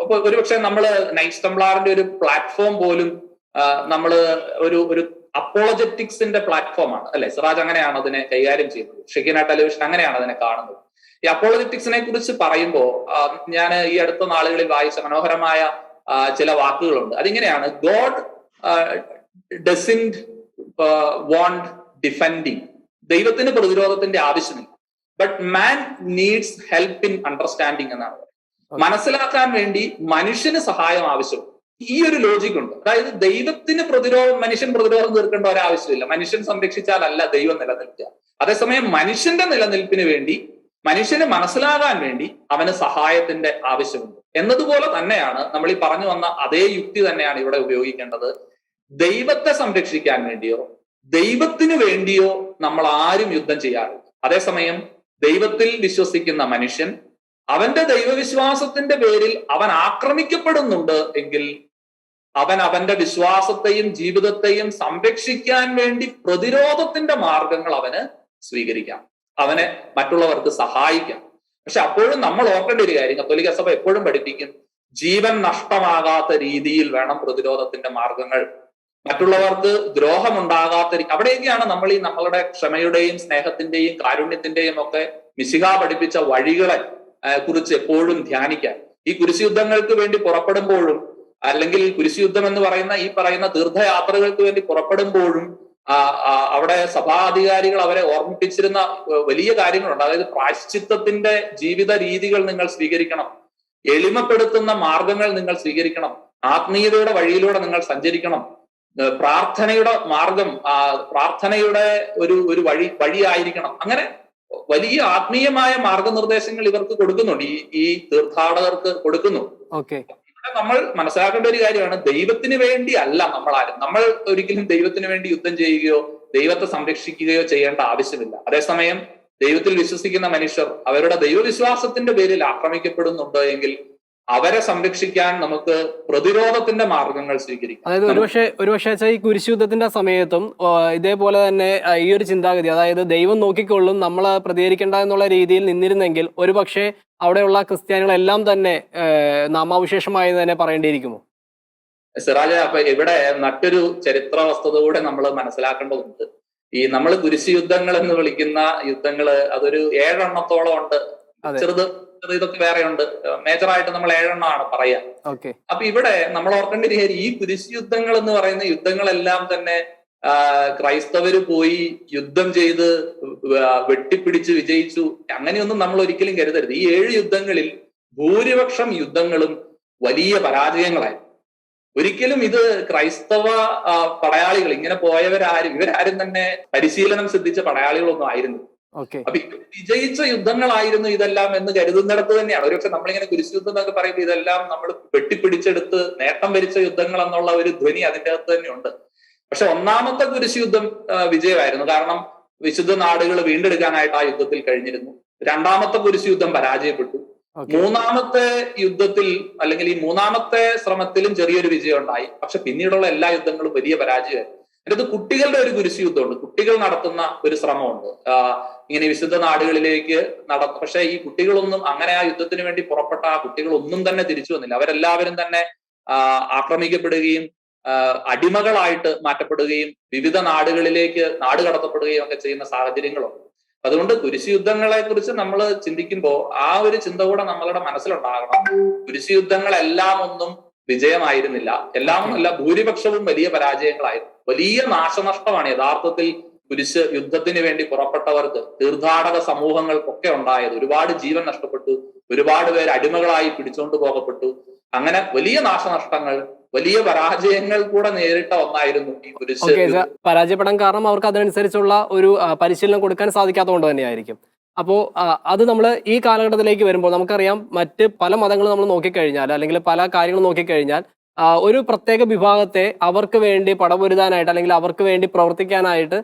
Speaker 2: അപ്പൊ ഒരുപക്ഷെ നമ്മള് നൈറ്റ്സ് ടെംപ്ലാറിന്റെ ഒരു പ്ലാറ്റ്ഫോം പോലും നമ്മള് ഒരു അപ്പോളജറ്റിക്സിന്റെ പ്ലാറ്റ്ഫോമാണ് അല്ലെ? സിറാജ് അങ്ങനെയാണ് അതിനെ കൈകാര്യം ചെയ്യുന്നത്. ഷെക്കീന ടെലിവിഷൻ അങ്ങനെയാണ് അതിനെ കാണുന്നത്. ഈ അപ്പോളജറ്റിക്സിനെ കുറിച്ച് പറയുമ്പോൾ ഞാൻ ഈ അടുത്ത നാളുകളിൽ വായിച്ച മനോഹരമായ ചില വാക്കുകളുണ്ട്. അതിങ്ങനെയാണ്: ഗോഡ് ഡസന്റ് വാണ്ട് ഡിഫെൻഡിങ്. ദൈവത്തിന് പ്രതിരോധത്തിന്റെ ആവശ്യമില്ല. But man needs help in understanding എന്നാണ് പറയുന്നത്. മനസ്സിലാക്കാൻ വേണ്ടി മനുഷ്യന് സഹായം ആവശ്യമുണ്ട്. ഈ ഒരു ലോജിക് ഉണ്ട്. അതായത് ദൈവത്തിന് മനുഷ്യൻ പ്രതിരോധം തീർക്കേണ്ട ഒരാവശ്യമില്ല. മനുഷ്യൻ സംരക്ഷിച്ചാലല്ല ദൈവം നിലനിൽക്കുക. അതേസമയം മനുഷ്യന്റെ നിലനിൽപ്പിന് വേണ്ടി, മനുഷ്യന് മനസ്സിലാകാൻ വേണ്ടി അവന് സഹായത്തിന്റെ ആവശ്യമുണ്ട്. എന്നതുപോലെ തന്നെയാണ് നമ്മൾ ഈ പറഞ്ഞു വന്ന അതേ യുക്തി തന്നെയാണ് ഇവിടെ ഉപയോഗിക്കേണ്ടത്. ദൈവത്തെ സംരക്ഷിക്കാൻ വേണ്ടിയോ ദൈവത്തിന് വേണ്ടിയോ നമ്മൾ ആരും യുദ്ധം ചെയ്യാറില്ല. അതേസമയം ദൈവത്തിൽ വിശ്വസിക്കുന്ന മനുഷ്യൻ, അവന്റെ ദൈവവിശ്വാസത്തിന്റെ പേരിൽ അവൻ ആക്രമിക്കപ്പെടുന്നുണ്ട് എങ്കിൽ അവൻ അവന്റെ വിശ്വാസത്തെയും ജീവിതത്തെയും സംരക്ഷിക്കാൻ വേണ്ടി പ്രതിരോധത്തിന്റെ മാർഗങ്ങൾ അവന് സ്വീകരിക്കാം, അവനെ മറ്റുള്ളവർക്ക് സഹായിക്കാം. പക്ഷെ അപ്പോഴും നമ്മൾ ഓർക്കേണ്ട ഒരു കാര്യം, കത്തോലിക്ക സഭ എപ്പോഴും പഠിപ്പിക്കും, ജീവൻ നഷ്ടമാകാത്ത രീതിയിൽ വേണം പ്രതിരോധത്തിന്റെ മാർഗങ്ങൾ, മറ്റുള്ളവർക്ക് ദ്രോഹമുണ്ടാകാത്ത അവിടെയൊക്കെയാണ് നമ്മൾ ഈ നമ്മളുടെ ക്ഷമയുടെയും സ്നേഹത്തിന്റെയും കാരുണ്യത്തിന്റെയും ഒക്കെ മിശിഹ പഠിപ്പിച്ച വഴികളെ കുറിച്ച് എപ്പോഴും ധ്യാനിക്കാൻ. ഈ കുരിശുയുദ്ധങ്ങൾക്ക് വേണ്ടി പുറപ്പെടുമ്പോഴും അല്ലെങ്കിൽ കുരിശുയുദ്ധം എന്ന് പറയുന്ന ഈ പറയുന്ന തീർത്ഥയാത്രകൾക്ക് വേണ്ടി പുറപ്പെടുമ്പോഴും അവിടെ സഭാധികാരികൾ അവരെ ഓർമ്മിപ്പിച്ചിരുന്ന വലിയ കാര്യങ്ങളുണ്ട്. അതായത് പ്രായശ്ചിത്തത്തിന്റെ ജീവിത രീതികൾ നിങ്ങൾ സ്വീകരിക്കണം, എളിമപ്പെടുത്തുന്ന മാർഗങ്ങൾ നിങ്ങൾ സ്വീകരിക്കണം, ആത്മീയതയുടെ വഴിയിലൂടെ നിങ്ങൾ സഞ്ചരിക്കണം, പ്രാർത്ഥനയുടെ മാർഗം പ്രാർത്ഥനയുടെ ഒരു വഴിയായിരിക്കണം. അങ്ങനെ വലിയ ആത്മീയമായ മാർഗനിർദ്ദേശങ്ങൾ ഇവർക്ക് കൊടുക്കുന്നുണ്ട്, ഈ തീർത്ഥാടകർക്ക് കൊടുക്കുന്നു. നമ്മൾ മനസ്സിലാക്കേണ്ട ഒരു കാര്യമാണ്, ദൈവത്തിന് വേണ്ടി അല്ല നമ്മൾ ഒരിക്കലും ദൈവത്തിന് വേണ്ടി യുദ്ധം ചെയ്യുകയോ ദൈവത്തെ സംരക്ഷിക്കുകയോ ചെയ്യേണ്ട ആവശ്യമില്ല. അതേസമയം ദൈവത്തിൽ വിശ്വസിക്കുന്ന മനുഷ്യർ അവരുടെ ദൈവവിശ്വാസത്തിന്റെ പേരിൽ ആക്രമിക്കപ്പെടുന്നുണ്ട് എങ്കിൽ അവരെ സംരക്ഷിക്കാൻ നമുക്ക് പ്രതിരോധത്തിന്റെ മാർഗങ്ങൾ സ്വീകരിക്കാം.
Speaker 1: അതായത് ഒരുപക്ഷെ ഈ കുരിശുയുദ്ധത്തിന്റെ സമയത്തും ഇതേപോലെ തന്നെ ഈ ഒരു ചിന്താഗതി, അതായത് ദൈവം നോക്കിക്കൊള്ളും, നമ്മൾ പ്രതികരിക്കേണ്ട എന്നുള്ള രീതിയിൽ നിന്നിരുന്നെങ്കിൽ ഒരുപക്ഷെ അവിടെയുള്ള ക്രിസ്ത്യാനികളെല്ലാം തന്നെ നാമാവിശേഷമായി തന്നെ പറയേണ്ടിയിരിക്കുമോ?
Speaker 2: സിറാജ്, അപ്പൊ ഇവിടെ മറ്റൊരു ചരിത്ര വസ്തുത കൂടെ നമ്മൾ മനസ്സിലാക്കേണ്ടതുണ്ട്. ഈ നമ്മൾ കുരിശുയുദ്ധങ്ങൾ എന്ന് വിളിക്കുന്ന യുദ്ധങ്ങള് അതൊരു 7 എണ്ണത്തോളം ഉണ്ട്. ചെറുത് ഇതൊക്കെ വേറെ ഉണ്ട്. മേജറായിട്ട് നമ്മൾ 7 എണ്ണമാണ് പറയാ. അപ്പൊ ഇവിടെ നമ്മൾ ഓർക്കേണ്ട ഒരു കാര്യം, ഈ കുരിശ് യുദ്ധങ്ങൾ എന്ന് പറയുന്ന യുദ്ധങ്ങളെല്ലാം തന്നെ ക്രൈസ്തവര് പോയി യുദ്ധം ചെയ്ത് വെട്ടിപ്പിടിച്ച് വിജയിച്ചു അങ്ങനെയൊന്നും നമ്മൾ ഒരിക്കലും കരുതരുത്. ഈ 7 യുദ്ധങ്ങളിൽ ഭൂരിപക്ഷം യുദ്ധങ്ങളും വലിയ പരാജയങ്ങളായി. ഒരിക്കലും ഇത് ക്രൈസ്തവ പടയാളികൾ, ഇങ്ങനെ ഇവരാരും തന്നെ പരിശീലനം സിദ്ധിച്ച പടയാളികളൊന്നും ആയിരുന്നു. അപ്പൊ വിജയിച്ച യുദ്ധങ്ങളായിരുന്നു ഇതെല്ലാം എന്ന് കരുതുന്നിടത്ത് തന്നെയാണ് ഒരുപക്ഷെ നമ്മളിങ്ങനെ കുരിശുയുദ്ധം എന്നൊക്കെ പറയുമ്പോൾ ഇതെല്ലാം നമ്മൾ വെട്ടിപ്പിടിച്ചെടുത്ത് നേട്ടം വരിച്ച യുദ്ധങ്ങൾ എന്നുള്ള ഒരു ധ്വനി അതിൻ്റെ അകത്ത് തന്നെയുണ്ട്. പക്ഷെ ഒന്നാമത്തെ കുരിശുയുദ്ധം വിജയമായിരുന്നു, കാരണം വിശുദ്ധ നാടുകൾ വീണ്ടെടുക്കാനായിട്ട് ആ യുദ്ധത്തിൽ കഴിഞ്ഞിരുന്നു. രണ്ടാമത്തെ കുരിശുയുദ്ധം പരാജയപ്പെട്ടു. മൂന്നാമത്തെ യുദ്ധത്തിൽ അല്ലെങ്കിൽ ഈ മൂന്നാമത്തെ ശ്രമത്തിലും ചെറിയൊരു വിജയം ഉണ്ടായി. പക്ഷെ പിന്നീടുള്ള എല്ലാ യുദ്ധങ്ങളും വലിയ പരാജയമായിരുന്നു. അതിനകത്ത് കുട്ടികളുടെ ഒരു കുരിശുയുദ്ധമുണ്ട്, കുട്ടികൾ നടത്തുന്ന ഒരു ശ്രമമുണ്ട് ഇങ്ങനെ വിശുദ്ധ നാടുകളിലേക്ക് പക്ഷെ ഈ കുട്ടികളൊന്നും അങ്ങനെ ആ യുദ്ധത്തിന് വേണ്ടി പുറപ്പെട്ട ആ കുട്ടികളൊന്നും തന്നെ തിരിച്ചു വന്നില്ല. അവരെല്ലാവരും തന്നെ ആക്രമിക്കപ്പെടുകയും അടിമകളായിട്ട് മാറ്റപ്പെടുകയും വിവിധ നാടുകളിലേക്ക് നാടുകടത്തപ്പെടുകയും ഒക്കെ ചെയ്യുന്ന സാഹചര്യങ്ങളുണ്ട്. അതുകൊണ്ട് കുരിശുയുദ്ധങ്ങളെ കുറിച്ച് നമ്മൾ ചിന്തിക്കുമ്പോൾ ആ ഒരു ചിന്ത കൂടെ നമ്മളുടെ മനസ്സിലുണ്ടാകണം. കുരിശുയുദ്ധങ്ങളെല്ലാം ഒന്നും വിജയമായിരുന്നില്ല, എല്ലാം ഭൂരിപക്ഷവും വലിയ പരാജയങ്ങളായിരുന്നു. വലിയ നാശനഷ്ടമാണ് യഥാർത്ഥത്തിൽ കുരിശ് യുദ്ധത്തിന് വേണ്ടി പുറപ്പെട്ടവർക്ക്, തീർത്ഥാടക സമൂഹങ്ങൾക്കൊക്കെ ഉണ്ടായത്. ഒരുപാട് ജീവൻ നഷ്ടപ്പെട്ടു, ഒരുപാട് പേര് അടിമകളായി പിടിച്ചുകൊണ്ട് പോകപ്പെട്ടു. അങ്ങനെ വലിയ നാശനഷ്ടങ്ങൾ, വലിയ പരാജയങ്ങൾ കൂടെ നേരിട്ട ഒന്നായിരുന്നു ഈ കുരിശ്.
Speaker 1: പരാജയപ്പെടാൻ കാരണം അവർക്ക് അതിനനുസരിച്ചുള്ള ഒരു പരിശീലനം കൊടുക്കാൻ സാധിക്കാത്തതുകൊണ്ട് തന്നെയായിരിക്കും. അപ്പോൾ അത് നമ്മൾ ഈ കാലഘട്ടത്തിലേക്ക് വരുമ്പോൾ നമുക്കറിയാം, മറ്റ് പല മതങ്ങൾ നമ്മൾ നോക്കിക്കഴിഞ്ഞാൽ അല്ലെങ്കിൽ പല കാര്യങ്ങൾ നോക്കിക്കഴിഞ്ഞാൽ ഒരു പ്രത്യേക വിഭാഗത്തെ അവർക്ക് വേണ്ടി പടപൊരുതാനായിട്ട് അല്ലെങ്കിൽ അവർക്ക് വേണ്ടി പ്രവർത്തിക്കാനായിട്ട്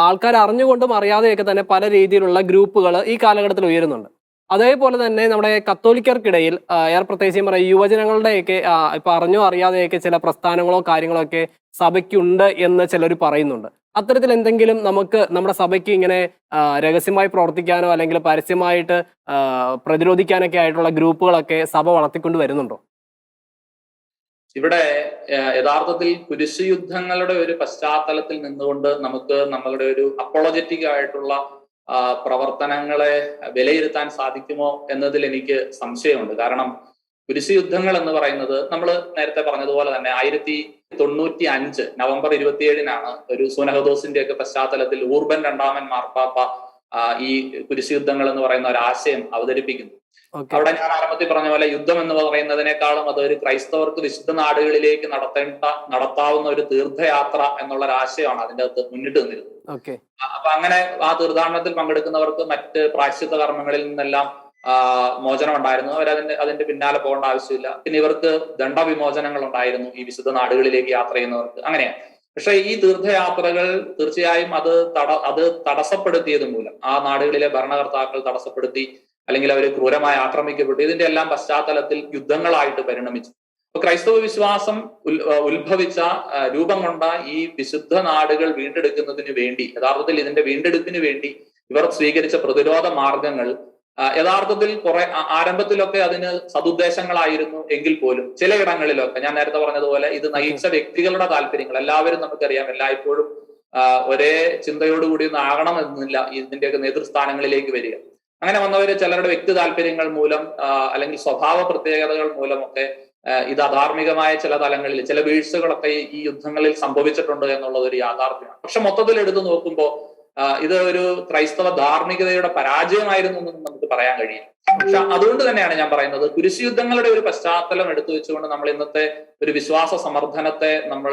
Speaker 1: ആൾക്കാർ അറിഞ്ഞുകൊണ്ടും അറിയാതെയൊക്കെ തന്നെ പല രീതിയിലുള്ള ഗ്രൂപ്പുകൾ ഈ കാലഘട്ടത്തിൽ ഉയരുന്നുണ്ട്. അതേപോലെ തന്നെ നമ്മുടെ കത്തോലിക്കർക്കിടയിൽ ഏറെ പ്രത്യേകിച്ച് പറയാം യുവജനങ്ങളുടെയൊക്കെ ഇപ്പൊ അറിഞ്ഞോ അറിയാതെയൊക്കെ ചില പ്രസ്ഥാനങ്ങളോ കാര്യങ്ങളോ ഒക്കെ സഭയ്ക്കുണ്ട് എന്ന് ചിലർ പറയുന്നുണ്ട്. അത്തരത്തിൽ എന്തെങ്കിലും നമുക്ക് നമ്മുടെ സഭയ്ക്ക് ഇങ്ങനെ രഹസ്യമായി പ്രവർത്തിക്കാനോ അല്ലെങ്കിൽ പരസ്യമായിട്ട് പ്രതിരോധിക്കാനൊക്കെ ആയിട്ടുള്ള ഗ്രൂപ്പുകളൊക്കെ സഭ വളർത്തിക്കൊണ്ട് വരുന്നുണ്ടോ?
Speaker 2: ഇവിടെ യഥാർത്ഥത്തിൽ കുരിശ് യുദ്ധങ്ങളുടെ ഒരു പശ്ചാത്തലത്തിൽ നിന്നുകൊണ്ട് നമുക്ക് നമ്മളുടെ ഒരു അപ്പോളജറ്റിക് ആയിട്ടുള്ള പ്രവർത്തനങ്ങളെ വിലയിരുത്താൻ സാധിക്കുമോ എന്നതിൽ എനിക്ക് സംശയമുണ്ട്. കാരണം കുരിശ് യുദ്ധങ്ങൾ എന്ന് പറയുന്നത് നമ്മൾ നേരത്തെ പറഞ്ഞതുപോലെ തന്നെ 1095 നവംബർ 27-നാണ് ഒരു സൂനഹദോസിന്റെ ഒക്കെ പശ്ചാത്തലത്തിൽ ഊർബൻ 2-ാമൻ മാർപ്പാപ്പ ഈ കുരിശ് യുദ്ധങ്ങൾ എന്ന് പറയുന്ന ഒരു ആശയം അവതരിപ്പിക്കുന്നു. അവിടെ ഞാൻ ആരംഭത്തിൽ പറഞ്ഞ പോലെ യുദ്ധം എന്ന് പറയുന്നതിനേക്കാളും അതൊരു ക്രൈസ്തവർക്ക് വിശുദ്ധ നാടുകളിലേക്ക് നടത്താവുന്ന ഒരു തീർത്ഥയാത്ര എന്നുള്ള ഒരു ആശയമാണ് അതിൻ്റെ അകത്ത് മുന്നിട്ട് നിന്നിരുന്നത്. അപ്പൊ അങ്ങനെ ആ തീർത്ഥാടനത്തിൽ പങ്കെടുക്കുന്നവർക്ക് മറ്റ് പ്രായശ്ചിത്ത കർമ്മങ്ങളിൽ നിന്നെല്ലാം മോചനം ഉണ്ടായിരുന്നു. അതിന്റെ പിന്നാലെ പോകേണ്ട ആവശ്യമില്ല. പിന്നെ ഇവർക്ക് ദണ്ഡവിമോചനങ്ങൾ ഉണ്ടായിരുന്നു ഈ വിശുദ്ധ നാടുകളിലേക്ക് യാത്ര ചെയ്യുന്നവർക്ക്. അങ്ങനെയാണ്. പക്ഷെ ഈ തീർത്ഥയാത്രകൾ തീർച്ചയായും അത് തടസ്സപ്പെടുത്തിയത് മൂലം, ആ നാടുകളിലെ ഭരണകർത്താക്കൾ തടസ്സപ്പെടുത്തി അല്ലെങ്കിൽ അവർ ക്രൂരമായി ആക്രമിക്കപ്പെട്ടു. ഇതിന്റെ എല്ലാം പശ്ചാത്തലത്തിൽ യുദ്ധങ്ങളായിട്ട് പരിണമിച്ചു. അപ്പൊ ക്രൈസ്തവ വിശ്വാസം ഉത്ഭവിച്ച രൂപം കൊണ്ട ഈ വിശുദ്ധ നാടുകൾ വീണ്ടെടുക്കുന്നതിന് വേണ്ടി, യഥാർത്ഥത്തിൽ ഇതിന്റെ വീണ്ടെടുപ്പിന് വേണ്ടി ഇവർ സ്വീകരിച്ച പ്രതിരോധ മാർഗങ്ങൾ യഥാർത്ഥത്തിൽ കുറെ ആരംഭത്തിലൊക്കെ അതിന് സതുദ്ദേശങ്ങളായിരുന്നു എങ്കിൽ പോലും ചിലയിടങ്ങളിലൊക്കെ ഞാൻ നേരത്തെ പറഞ്ഞതുപോലെ ഇത് നയിച്ച വ്യക്തികളുടെ താല്പര്യങ്ങൾ, എല്ലാവരും നമുക്കറിയാം എല്ലായ്പ്പോഴും ഒരേ ചിന്തയോടുകൂടി ഒന്നും ആകണമെന്നില്ല ഇതിന്റെയൊക്കെ നേതൃസ്ഥാനങ്ങളിലേക്ക് വരിക. അങ്ങനെ വന്നവര് ചിലരുടെ വ്യക്തി താല്പര്യങ്ങൾ മൂലം അല്ലെങ്കിൽ സ്വഭാവ പ്രത്യേകതകൾ മൂലമൊക്കെ ഇത് അധാർമികമായ ചില തലങ്ങളിൽ ചില വീഴ്ചകളൊക്കെ ഈ യുദ്ധങ്ങളിൽ സംഭവിച്ചിട്ടുണ്ട് എന്നുള്ളത് ഒരു യാഥാർത്ഥ്യമാണ്. പക്ഷെ മൊത്തത്തിൽ എടുത്തു നോക്കുമ്പോൾ ഇത് ഒരു ക്രൈസ്തവ ധാർമ്മികതയുടെ പരാജയമായിരുന്നു എന്ന് നമുക്ക് പറയാൻ കഴിയില്ല. പക്ഷെ അതുകൊണ്ട് തന്നെയാണ് ഞാൻ പറയുന്നത്, കുരിശുയുദ്ധങ്ങളുടെ ഒരു പശ്ചാത്തലം എടുത്തു വെച്ചുകൊണ്ട് നമ്മൾ ഇന്നത്തെ ഒരു വിശ്വാസ സമർത്ഥനത്തെ നമ്മൾ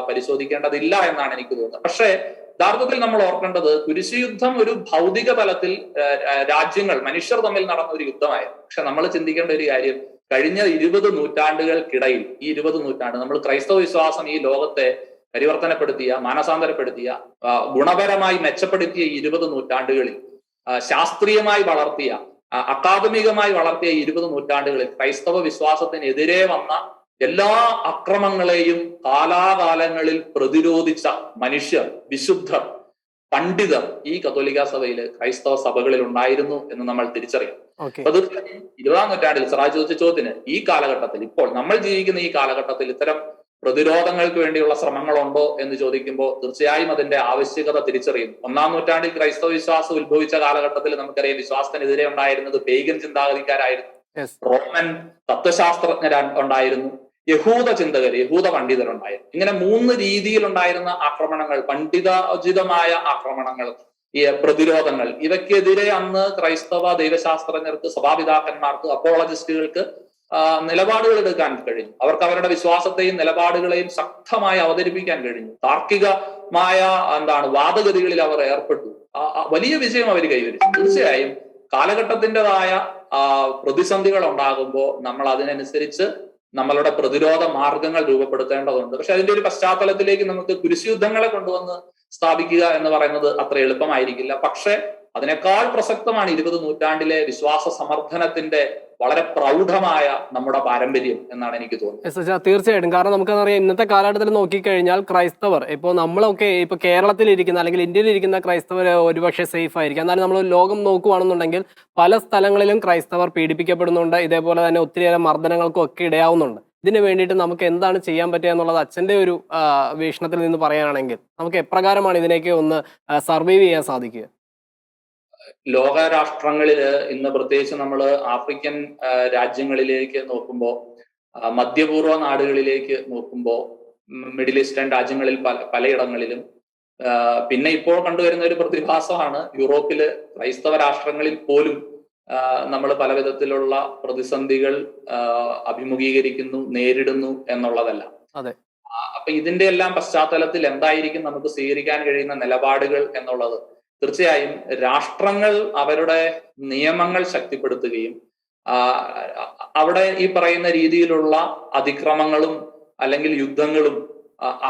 Speaker 2: പരിശോധിക്കേണ്ടതില്ല എന്നാണ് എനിക്ക് തോന്നുന്നത്. പക്ഷേ യഥാർത്ഥത്തിൽ നമ്മൾ ഓർക്കേണ്ടത് കുരിശുയുദ്ധം ഒരു ഭൗതിക തലത്തിൽ രാജ്യങ്ങൾ, മനുഷ്യർ തമ്മിൽ നടന്ന ഒരു യുദ്ധമായിരുന്നു. പക്ഷെ നമ്മൾ ചിന്തിക്കേണ്ട ഒരു കാര്യം, കഴിഞ്ഞ 20 നൂറ്റാണ്ടുകൾക്കിടയിൽ, ഈ 20 നൂറ്റാണ്ട് നമ്മൾ ക്രൈസ്തവ വിശ്വാസം ഈ ലോകത്തെ പരിവർത്തനപ്പെടുത്തിയ, മാനസാന്തരപ്പെടുത്തിയ, ഗുണപരമായി മെച്ചപ്പെടുത്തിയ ഈ 20 നൂറ്റാണ്ടുകളിൽ, ശാസ്ത്രീയമായി വളർത്തിയ, അക്കാദമികമായി വളർത്തിയ 20 നൂറ്റാണ്ടുകളിൽ ക്രൈസ്തവ വിശ്വാസത്തിനെതിരെ വന്ന എല്ലാ അക്രമങ്ങളെയും കാലാകാലങ്ങളിൽ പ്രതിരോധിച്ച മനുഷ്യർ, വിശുദ്ധർ, പണ്ഡിതർ ഈ കത്തോലിക്ക സഭയില്, ക്രൈസ്തവ സഭകളിൽ ഉണ്ടായിരുന്നു എന്ന് നമ്മൾ തിരിച്ചറിയാം. അപ്പൊ തീർച്ചയായും 20-ാം നൂറ്റാണ്ടിൽ സിറാജ് ചോദിച്ച ചോദ്യത്തിന്, ഈ കാലഘട്ടത്തിൽ, ഇപ്പോൾ നമ്മൾ ജീവിക്കുന്ന ഈ കാലഘട്ടത്തിൽ ഇത്തരം പ്രതിരോധങ്ങൾക്ക് വേണ്ടിയുള്ള ശ്രമങ്ങളുണ്ടോ എന്ന് ചോദിക്കുമ്പോൾ തീർച്ചയായും അതിന്റെ ആവശ്യകത തിരിച്ചറിയുന്നു. 1-ാം നൂറ്റാണ്ടിൽ ക്രൈസ്തവ വിശ്വാസം ഉത്ഭവിച്ച കാലഘട്ടത്തിൽ നമുക്കറിയാം വിശ്വാസത്തിനെതിരെ ഉണ്ടായിരുന്നത് പെയ്ഗൻ ചിന്താഗതിക്കാരായിരുന്നു, റോമൻ തത്വശാസ്ത്രജ്ഞർ ഉണ്ടായിരുന്നു, യഹൂദ ചിന്തകർ, യഹൂദ പണ്ഡിതരുണ്ടായിരുന്നു. ഇങ്ങനെ 3 രീതിയിലുണ്ടായിരുന്ന ആക്രമണങ്ങൾ, പണ്ഡിതോചിതമായ ആക്രമണങ്ങൾ, ഈ പ്രതിരോധങ്ങൾ, ഇവയ്ക്കെതിരെ അന്ന് ക്രൈസ്തവ ദൈവശാസ്ത്രജ്ഞർക്ക്, സഭാപിതാക്കന്മാർക്ക്, അപ്പോളജിസ്റ്റുകൾക്ക് നിലപാടുകൾ എടുക്കാൻ കഴിഞ്ഞു. അവർക്ക് അവരുടെ വിശ്വാസത്തെയും നിലപാടുകളെയും ശക്തമായി അവതരിപ്പിക്കാൻ കഴിഞ്ഞു. താർക്കികമായ വാദഗതികളിൽ അവർ ഏർപ്പെട്ടു. വലിയ വിജയം അവർ കൈവരിച്ചു. തീർച്ചയായും കാലഘട്ടത്തിൻ്റെതായ പ്രതിസന്ധികൾ ഉണ്ടാകുമ്പോൾ നമ്മൾ അതിനനുസരിച്ച് നമ്മളുടെ പ്രതിരോധ മാർഗങ്ങൾ രൂപപ്പെടുത്തേണ്ടതുണ്ട്. പക്ഷെ അതിന്റെ ഒരു പശ്ചാത്തലത്തിലേക്ക് നമുക്ക് കുരിശുയുദ്ധങ്ങളെ കൊണ്ടുവന്ന് സ്ഥാപിക്കുക എന്ന് പറയുന്നത് അത്ര എളുപ്പമായിരിക്കില്ല. പക്ഷെ അതിനേക്കാൾ പ്രസക്തമാണ് 20 നൂറ്റാണ്ടിലെ വിശ്വാസ സമർത്ഥനത്തിന്റെ വളരെ പ്രൗഢമായ നമ്മുടെ പാരമ്പര്യം എന്നാണ് എനിക്ക് തോന്നുന്നത്.
Speaker 1: തീർച്ചയായിട്ടും. കാരണം നമുക്കറിയാം, ഇന്നത്തെ കാലഘട്ടത്തിൽ നോക്കിക്കഴിഞ്ഞാൽ ക്രൈസ്തവർ, ഇപ്പോൾ നമ്മളൊക്കെ ഇപ്പോൾ കേരളത്തിലിരിക്കുന്ന അല്ലെങ്കിൽ ഇന്ത്യയിലിരിക്കുന്ന ക്രൈസ്തവർ ഒരുപക്ഷെ സേഫ് ആയിരിക്കും. എന്നാലും നമ്മൾ ലോകം നോക്കുകയാണെന്നുണ്ടെങ്കിൽ പല സ്ഥലങ്ങളിലും ക്രൈസ്തവർ പീഡിപ്പിക്കപ്പെടുന്നുണ്ട്. ഇതേപോലെ തന്നെ ഒത്തിരിയേറെ മർദ്ദനങ്ങൾക്കും ഒക്കെ ഇടയാവുന്നുണ്ട്. ഇതിന് വേണ്ടിയിട്ട് നമുക്ക് എന്താണ് ചെയ്യാൻ പറ്റുക എന്നുള്ളത് അച്ഛൻ്റെ ഒരു വീക്ഷണത്തിൽ നിന്ന് പറയാനാണെങ്കിൽ നമുക്ക് എപ്രകാരമാണ് ഇതിനേക്ക് ഒന്ന് സർവൈവ് ചെയ്യാൻ സാധിക്കുക?
Speaker 2: ലോക രാഷ്ട്രങ്ങളില് ഇന്ന് പ്രത്യേകിച്ച് നമ്മൾ ആഫ്രിക്കൻ രാജ്യങ്ങളിലേക്ക് നോക്കുമ്പോൾ, മധ്യപൂർവ്വ നാടുകളിലേക്ക് നോക്കുമ്പോൾ, മിഡിൽ ഈസ്റ്റേൺ രാജ്യങ്ങളിൽ പലയിടങ്ങളിലും, പിന്നെ ഇപ്പോൾ കണ്ടുവരുന്ന ഒരു പ്രതിഭാസമാണ് യൂറോപ്പില് ക്രൈസ്തവ രാഷ്ട്രങ്ങളിൽ പോലും നമ്മൾ പല വിധത്തിലുള്ള പ്രതിസന്ധികൾ അഭിമുഖീകരിക്കുന്നു, നേരിടുന്നു എന്നുള്ളതല്ല. അപ്പൊ ഇതിന്റെ എല്ലാം പശ്ചാത്തലത്തിൽ എന്തായിരിക്കും നമുക്ക് സ്വീകരിക്കാൻ കഴിയുന്ന നിലപാടുകൾ എന്നുള്ളത്, തീർച്ചയായും രാഷ്ട്രങ്ങൾ അവരുടെ നിയമങ്ങൾ ശക്തിപ്പെടുത്തുകയും അവിടെ ഈ പറയുന്ന രീതിയിലുള്ള അതിക്രമങ്ങളും അല്ലെങ്കിൽ യുദ്ധങ്ങളും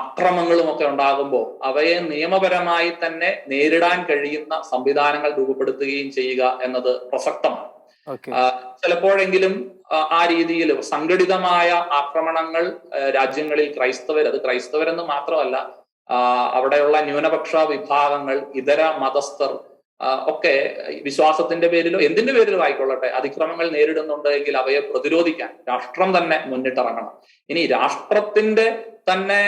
Speaker 2: അക്രമങ്ങളും ഒക്കെ ഉണ്ടാകുമ്പോൾ അവയെ നിയമപരമായി തന്നെ നേരിടാൻ കഴിയുന്ന സംവിധാനങ്ങൾ രൂപപ്പെടുത്തുകയും ചെയ്യുക എന്നത് പ്രസക്തമാണ്. ചിലപ്പോഴെങ്കിലും ആ രീതിയിൽ സംഘടിതമായ ആക്രമണങ്ങൾ രാജ്യങ്ങളിൽ അത് ക്രൈസ്തവരെന്ന് മാത്രമല്ല, അവിടെയുള്ള ന്യൂനപക്ഷ വിഭാഗങ്ങൾ, ഇതര മതസ്ഥർ ഒക്കെ വിശ്വാസത്തിന്റെ പേരിലോ എന്തിന്റെ പേരിലോ ആയിക്കൊള്ളട്ടെ അതിക്രമങ്ങൾ നേരിടുന്നുണ്ട് എങ്കിൽ അവയെ പ്രതിരോധിക്കാൻ രാഷ്ട്രം തന്നെ മുന്നിട്ടിറങ്ങണം. ഇനി രാഷ്ട്രത്തിന്റെ തന്നെ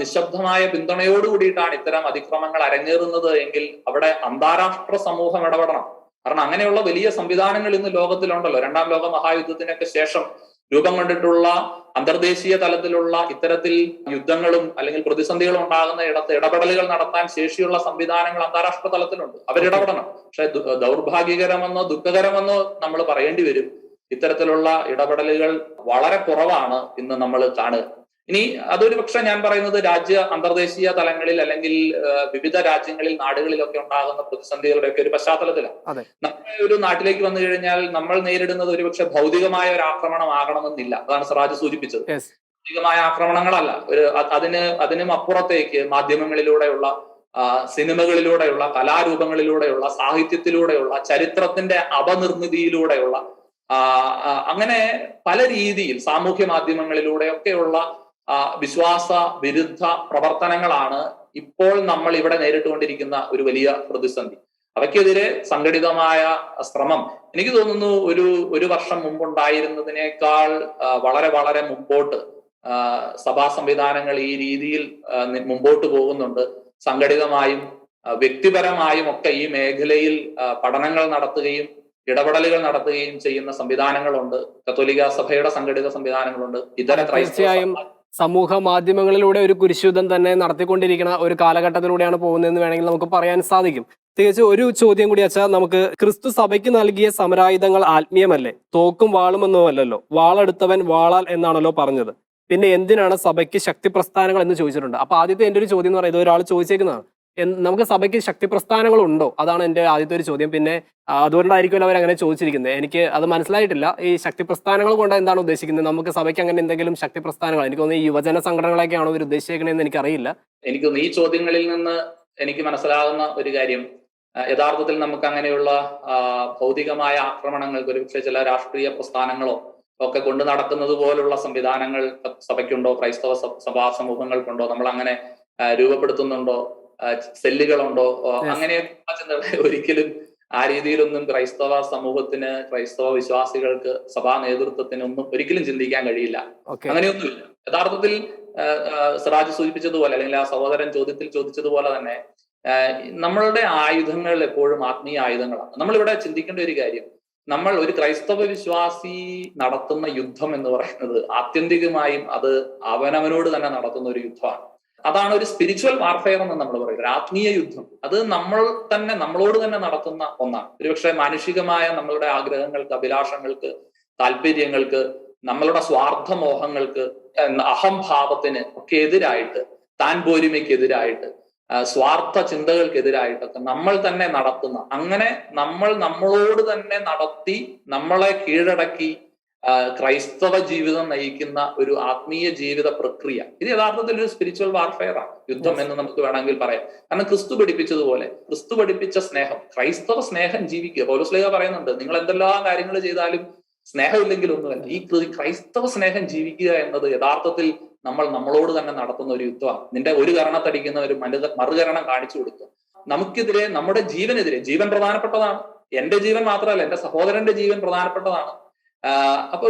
Speaker 2: നിശബ്ദമായ പിന്തുണയോട് കൂടിയിട്ടാണ് ഇത്തരം അതിക്രമങ്ങൾ അരങ്ങേറുന്നത് എങ്കിൽ അവിടെ അന്താരാഷ്ട്ര സമൂഹം ഇടപെടണം. കാരണം അങ്ങനെയുള്ള വലിയ സംവിധാനങ്ങൾ ഇന്ന് ലോകത്തിലുണ്ടല്ലോ. 2-ാം ലോക മഹായുദ്ധത്തിനൊക്കെ ശേഷം രൂപം കൊണ്ടിട്ടുള്ള അന്തർദേശീയ തലത്തിലുള്ള ഇത്തരത്തിൽ യുദ്ധങ്ങളും അല്ലെങ്കിൽ പ്രതിസന്ധികളും ഉണ്ടാകുന്ന ഇടത്ത് ഇടപെടലുകൾ നടത്താൻ ശേഷിയുള്ള സംവിധാനങ്ങൾ അന്താരാഷ്ട്ര തലത്തിലുണ്ട്. അവരിടപെടണം. പക്ഷെ ദൗർഭാഗ്യകരമെന്നോ ദുഃഖകരമെന്നോ നമ്മൾ പറയേണ്ടി വരും, ഇത്തരത്തിലുള്ള ഇടപെടലുകൾ വളരെ കുറവാണ് ഇന്ന് നമ്മൾ കാണുക. ഇനി അതൊരു പക്ഷെ ഞാൻ പറയുന്നത് അന്തർദേശീയ തലങ്ങളിൽ അല്ലെങ്കിൽ വിവിധ രാജ്യങ്ങളിൽ, നാടുകളിലൊക്കെ ഉണ്ടാകുന്ന പ്രതിസന്ധികളുടെ ഒക്കെ ഒരു പശ്ചാത്തലത്തിലാണ്. നമ്മുടെ ഒരു നാട്ടിലേക്ക് വന്നു കഴിഞ്ഞാൽ നമ്മൾ നേരിടുന്നത് ഒരുപക്ഷെ ഭൗതികമായ ഒരു ആക്രമണം ആകണമെന്നില്ല. അതാണ് സിറാജ് സൂചിപ്പിച്ചത്. ഭൗതികമായ ആക്രമണങ്ങളല്ല, അതിനും അപ്പുറത്തേക്ക് മാധ്യമങ്ങളിലൂടെയുള്ള സിനിമകളിലൂടെയുള്ള, കലാരൂപങ്ങളിലൂടെയുള്ള, സാഹിത്യത്തിലൂടെയുള്ള, ചരിത്രത്തിന്റെ അപനിർമ്മിതിയിലൂടെയുള്ള, അങ്ങനെ പല രീതിയിൽ സാമൂഹ്യ മാധ്യമങ്ങളിലൂടെയൊക്കെയുള്ള വിശ്വാസ വിരുദ്ധ പ്രവർത്തനങ്ങളാണ് ഇപ്പോൾ നമ്മൾ ഇവിടെ നേരിട്ടുകൊണ്ടിരിക്കുന്ന ഒരു വലിയ പ്രതിസന്ധി. അവയ്ക്കെതിരെ സംഘടിതമായ ശ്രമം എനിക്ക് തോന്നുന്നു ഒരു വർഷം മുമ്പുണ്ടായിരുന്നതിനേക്കാൾ വളരെ വളരെ മുമ്പോട്ട് സഭാ സംവിധാനങ്ങൾ ഈ രീതിയിൽ മുമ്പോട്ട് പോകുന്നുണ്ട്. സംഘടിതമായും വ്യക്തിപരമായും ഒക്കെ ഈ മേഖലയിൽ പഠനങ്ങൾ നടത്തുകയും ഇടപെടലുകൾ നടത്തുകയും ചെയ്യുന്ന സംവിധാനങ്ങളുണ്ട്. കത്തോലിക്ക സഭയുടെ സംഘടിത സംവിധാനങ്ങളുണ്ട്. ഇതര
Speaker 1: തീർച്ചയായും സമൂഹ മാധ്യമങ്ങളിലൂടെ ഒരു കുരിശുദ്ധം തന്നെ നടത്തിക്കൊണ്ടിരിക്കുന്ന ഒരു കാലഘട്ടത്തിലൂടെയാണ് പോകുന്നതെന്ന് വേണമെങ്കിൽ നമുക്ക് പറയാൻ സാധിക്കും. തികച്ചും ഒരു ചോദ്യം കൂടി വെച്ചാൽ, നമുക്ക് ക്രിസ്തു സഭയ്ക്ക് നൽകിയ സമരായുധങ്ങൾ ആത്മീയമല്ലേ, തോക്കും വാളുമെന്നുമല്ലല്ലോ, വാളെടുത്തവൻ വാളാൽ എന്നാണല്ലോ പറഞ്ഞത്, പിന്നെ എന്തിനാണ് സഭയ്ക്ക് ശക്തി പ്രസ്ഥാനങ്ങൾ എന്ന് ചോദിച്ചിട്ടുണ്ട്. അപ്പൊ ആദ്യത്തെ എൻ്റെ ഒരു ചോദ്യം എന്ന് പറയുന്നത്, ഒരാൾ ചോദിച്ചേക്കുന്നതാണ്, നമുക്ക് സഭയ്ക്ക് ശക്തി പ്രസ്ഥാനങ്ങൾ ഉണ്ടോ? അതാണ് എൻ്റെ ആദ്യത്തെ ഒരു ചോദ്യം. പിന്നെ അതുകൊണ്ടായിരിക്കുമല്ലോ അവർ അങ്ങനെ ചോദിച്ചിരിക്കുന്നത്. എനിക്ക് അത് മനസ്സിലായിട്ടില്ല. ഈ ശക്തി പ്രസ്ഥാനങ്ങൾ കൊണ്ട് എന്താണ് ഉദ്ദേശിക്കുന്നത്? നമുക്ക് സഭയ്ക്ക് അങ്ങനെ എന്തെങ്കിലും ശക്തി പ്രസ്ഥാനങ്ങൾ, എനിക്ക് തോന്നുന്നു ഈ യുവജന സംഘടനകളൊക്കെയാണോ ഇവർ ഉദ്ദേശിക്കണമെന്ന് എനിക്കറിയില്ല.
Speaker 2: എനിക്ക് തോന്നുന്നു ഈ ചോദ്യങ്ങളിൽ നിന്ന് എനിക്ക് മനസ്സിലാകുന്ന ഒരു കാര്യം, യഥാർത്ഥത്തിൽ നമുക്ക് അങ്ങനെയുള്ള ഭൗതികമായ ആക്രമണങ്ങൾക്ക് ഒരുപക്ഷെ ചില രാഷ്ട്രീയ പ്രസ്ഥാനങ്ങളോ ഒക്കെ കൊണ്ടു നടക്കുന്നത് പോലുള്ള സംവിധാനങ്ങൾ സഭയ്ക്കുണ്ടോ, ക്രൈസ്തവ സഭാ സമൂഹങ്ങൾക്കുണ്ടോ, നമ്മൾ അങ്ങനെ രൂപപ്പെടുത്തുന്നുണ്ടോ, സെല്ലുകളുണ്ടോ, അങ്ങനെയൊക്കെ ചിന്തകളെ ഒരിക്കലും ആ രീതിയിലൊന്നും ക്രൈസ്തവ സമൂഹത്തിന്, ക്രൈസ്തവ വിശ്വാസികൾക്ക്, സഭാ നേതൃത്വത്തിന് ഒന്നും ഒരിക്കലും ചിന്തിക്കാൻ കഴിയില്ല. അങ്ങനെയൊന്നുമില്ല. യഥാർത്ഥത്തിൽ സിറാജ് സൂചിപ്പിച്ചതുപോലെ, അല്ലെങ്കിൽ ആ സഹോദരൻ ചോദ്യത്തിൽ ചോദിച്ചതുപോലെ തന്നെ, നമ്മളുടെ ആയുധങ്ങൾ എപ്പോഴും ആത്മീയ ആയുധങ്ങളാണ്. നമ്മളിവിടെ ചിന്തിക്കേണ്ട ഒരു കാര്യം, നമ്മൾ ഒരു ക്രൈസ്തവ വിശ്വാസി നടത്തുന്ന യുദ്ധം എന്ന് പറയുന്നത് ആത്യന്തികമായും അത് അവനവനോട് തന്നെ നടത്തുന്ന ഒരു യുദ്ധമാണ്. അതാണ് ഒരു സ്പിരിച്വൽ വാർഫെയർ എന്ന് നമ്മൾ പറയുന്നത്, ഒരു ആത്മീയ യുദ്ധം. അത് നമ്മളോട് തന്നെ നടത്തുന്ന ഒന്നാണ്. ഒരുപക്ഷെ മാനുഷികമായ നമ്മളുടെ ആഗ്രഹങ്ങൾക്ക്, അഭിലാഷങ്ങൾക്ക്, താല്പര്യങ്ങൾക്ക്, നമ്മളുടെ സ്വാർത്ഥമോഹങ്ങൾക്ക്, അഹംഭാവത്തിന് ഒക്കെ എതിരായിട്ട്, താൻ പോരിമയ്ക്കെതിരായിട്ട്, സ്വാർത്ഥ ചിന്തകൾക്കെതിരായിട്ടൊക്കെ നമ്മൾ തന്നെ നടത്തുന്ന, അങ്ങനെ നമ്മളോട് തന്നെ നടത്തി നമ്മളെ കീഴടക്കി ക്രൈസ്തവ ജീവിതം നയിക്കുന്ന ഒരു ആത്മീയ ജീവിത പ്രക്രിയ, ഇത് യഥാർത്ഥത്തിൽ ഒരു സ്പിരിച്വൽ വാർഫെയർ ആണ്, യുദ്ധം എന്ന് നമുക്ക് വേണമെങ്കിൽ പറയാം. കാരണം ക്രിസ്തു പഠിപ്പിച്ചതുപോലെ, ക്രിസ്തു പഠിപ്പിച്ച സ്നേഹം, ക്രൈസ്തവ സ്നേഹം ജീവിക്കുക. പൗലോസ്ലീഹ പറയുന്നുണ്ട്, നിങ്ങൾ എന്തെല്ലാം കാര്യങ്ങൾ ചെയ്താലും സ്നേഹമില്ലെങ്കിൽ ഒന്നുമല്ല. ഈ ക്രൈസ്തവ സ്നേഹം ജീവിക്കുക എന്നത് യഥാർത്ഥത്തിൽ നമ്മളോട് തന്നെ നടത്തുന്ന ഒരു യുദ്ധമാണ്. നിന്റെ ഒരു കരണത്തടിക്കുന്ന ഒരു മറുകരണം കാണിച്ചു കൊടുക്കുക. നമുക്കെതിരെ, നമ്മുടെ ജീവനെതിരെ, ജീവൻ പ്രധാനപ്പെട്ടതാണ്. എന്റെ ജീവൻ മാത്രമല്ല, എന്റെ സഹോദരന്റെ ജീവൻ പ്രധാനപ്പെട്ടതാണ്. അപ്പൊ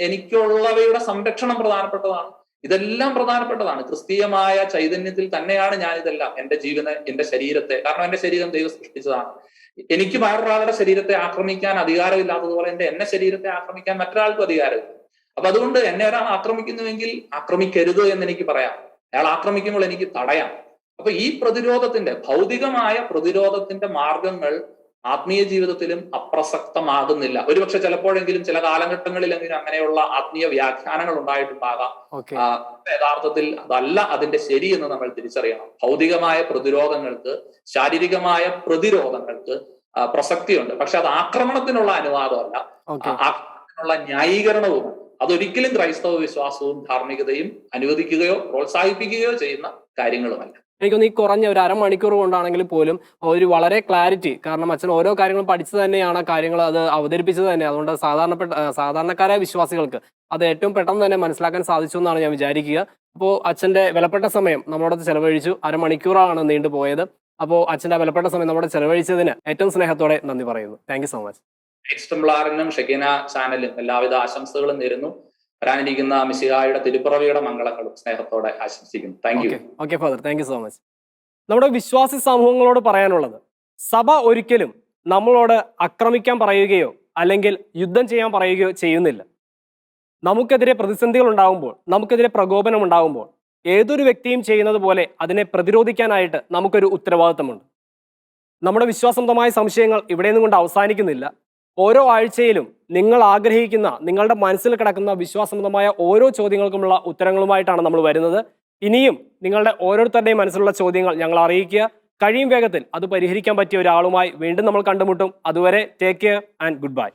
Speaker 2: എനിക്കുള്ളവയുടെ സംരക്ഷണം പ്രധാനപ്പെട്ടതാണ്. ഇതെല്ലാം പ്രധാനപ്പെട്ടതാണ്. ക്രിസ്തീയമായ ചൈതന്യത്തിൽ തന്നെയാണ് ഞാൻ ഇതെല്ലാം, എന്റെ ജീവനെ, എന്റെ ശരീരത്തെ, കാരണം എന്റെ ശരീരം ദൈവം സൃഷ്ടിച്ചതാണ്. എനിക്ക് വേറൊരാളുടെ ശരീരത്തെ ആക്രമിക്കാൻ അധികാരമില്ലാത്തതുപോലെ എന്നെ ശരീരത്തെ ആക്രമിക്കാൻ മറ്റൊരാൾക്കും അധികാരമില്ല. അപ്പൊ അതുകൊണ്ട് എന്നെ ഒരാൾ ആക്രമിക്കുന്നുവെങ്കിൽ ആക്രമിക്കരുത് എന്ന് എനിക്ക് പറയാം. അയാൾ ആക്രമിക്കുമ്പോൾ എനിക്ക് തടയാം. അപ്പൊ ഈ പ്രതിരോധത്തിന്റെ, ഭൗതികമായ പ്രതിരോധത്തിന്റെ മാർഗങ്ങൾ ആത്മീയ ജീവിതത്തിലും അപ്രസക്തമാകുന്നില്ല. ഒരുപക്ഷെ ചിലപ്പോഴെങ്കിലും, ചില കാലഘട്ടങ്ങളിലെങ്കിലും അങ്ങനെയുള്ള ആത്മീയ വ്യാഖ്യാനങ്ങൾ ഉണ്ടായിട്ടുണ്ടാകാം. യഥാർത്ഥത്തിൽ അതല്ല അതിന്റെ ശരി എന്ന് നമ്മൾ തിരിച്ചറിയണം. ഭൗതികമായ പ്രതിരോധങ്ങൾക്ക്, ശാരീരികമായ പ്രതിരോധങ്ങൾക്ക് പ്രസക്തിയുണ്ട്. പക്ഷെ അത് ആക്രമണത്തിനുള്ള അനുവാദമല്ല, ആക്രമണത്തിനുള്ള ന്യായീകരണവുമാണ്. അതൊരിക്കലും ക്രൈസ്തവ വിശ്വാസവും ധാർമ്മികതയും അനുവദിക്കുകയോ പ്രോത്സാഹിപ്പിക്കുകയോ ചെയ്യുന്ന കാര്യങ്ങളുമല്ല.
Speaker 1: എനിക്കൊന്ന് ഈ കുറഞ്ഞ ഒരു അരമണിക്കൂർ കൊണ്ടാണെങ്കിൽ പോലും ഒരു വളരെ ക്ലാരിറ്റി, കാരണം അച്ഛൻ ഓരോ കാര്യങ്ങളും പഠിച്ചു തന്നെയാണ് കാര്യങ്ങൾ അത് അവതരിപ്പിച്ചത് തന്നെ. അതുകൊണ്ട് സാധാരണക്കാരായ വിശ്വാസികൾക്ക് അത് ഏറ്റവും പെട്ടെന്ന് തന്നെ മനസ്സിലാക്കാൻ സാധിച്ചു എന്നാണ് ഞാൻ വിചാരിക്കുക. അപ്പോൾ അച്ഛൻ്റെ വിലപ്പെട്ട സമയം നമ്മളോട് ചെലവഴിച്ചു. അരമണിക്കൂറാണ് നീണ്ടുപോയത്. അപ്പോൾ അച്ഛൻ്റെ വിലപ്പെട്ട സമയം നമ്മുടെ ചെലവഴിച്ചതിന് ഏറ്റവും സ്നേഹത്തോടെ നന്ദി പറയുന്നു. Thank you so much.
Speaker 2: Knights ടെംപ്ലാറിനും ഷെക്കീന ചാനലും എല്ലാവിധ ആശംസകളും നേരുന്നു. വരാനിരിക്കുന്ന മിശിഹായുടെ തിരുപ്പിറവിയുടെ മംഗളങ്ങളും സ്നേഹത്തോടെ ആശംസിക്കുന്നു. Thank you.
Speaker 1: Okay father, thank you so much. നമ്മുടെ വിശ്വാസി സമൂഹങ്ങളോട് പറയാനുള്ളത്, സഭ ഒരിക്കലും നമ്മളോട് ആക്രമിക്കാൻ പറയുകയോ അല്ലെങ്കിൽ യുദ്ധം ചെയ്യാൻ പറയുകയോ ചെയ്യുന്നില്ല. നമുക്കെതിരെ പ്രതിസന്ധികൾ ഉണ്ടാകുമ്പോൾ, നമുക്കെതിരെ പ്രകോപനം ഉണ്ടാകുമ്പോൾ ഏതൊരു വ്യക്തിയും ചെയ്യുന്നത് പോലെ അതിനെ പ്രതിരോധിക്കാനായിട്ട് നമുക്കൊരു ഉത്തരവാദിത്തമുണ്ട്. നമ്മുടെ വിശ്വാസസംബന്ധമായ സംശയങ്ങൾ ഇവിടെ നിന്നും കൊണ്ട് അവസാനിക്കുന്നില്ല. ഓരോ ആഴ്ചയിലും നിങ്ങൾ ആഗ്രഹിക്കുന്ന, നിങ്ങളുടെ മനസ്സിൽ കിടക്കുന്ന വിശ്വാസസംബന്ധമായ ഓരോ ചോദ്യങ്ങൾക്കുമുള്ള ഉത്തരങ്ങളുമായിട്ടാണ് നമ്മൾ വരുന്നത്. ഇനിയും നിങ്ങളുടെ ഓരോരുത്തരുടെയും മനസ്സിലുള്ള ചോദ്യങ്ങൾ ഞങ്ങൾ അറിയിക്കുക. കഴിയും വേഗത്തിൽ അത് പരിഹരിക്കാൻ പറ്റിയ ഒരാളുമായി വീണ്ടും നമ്മൾ കണ്ടുമുട്ടും. അതുവരെ take care and good bye.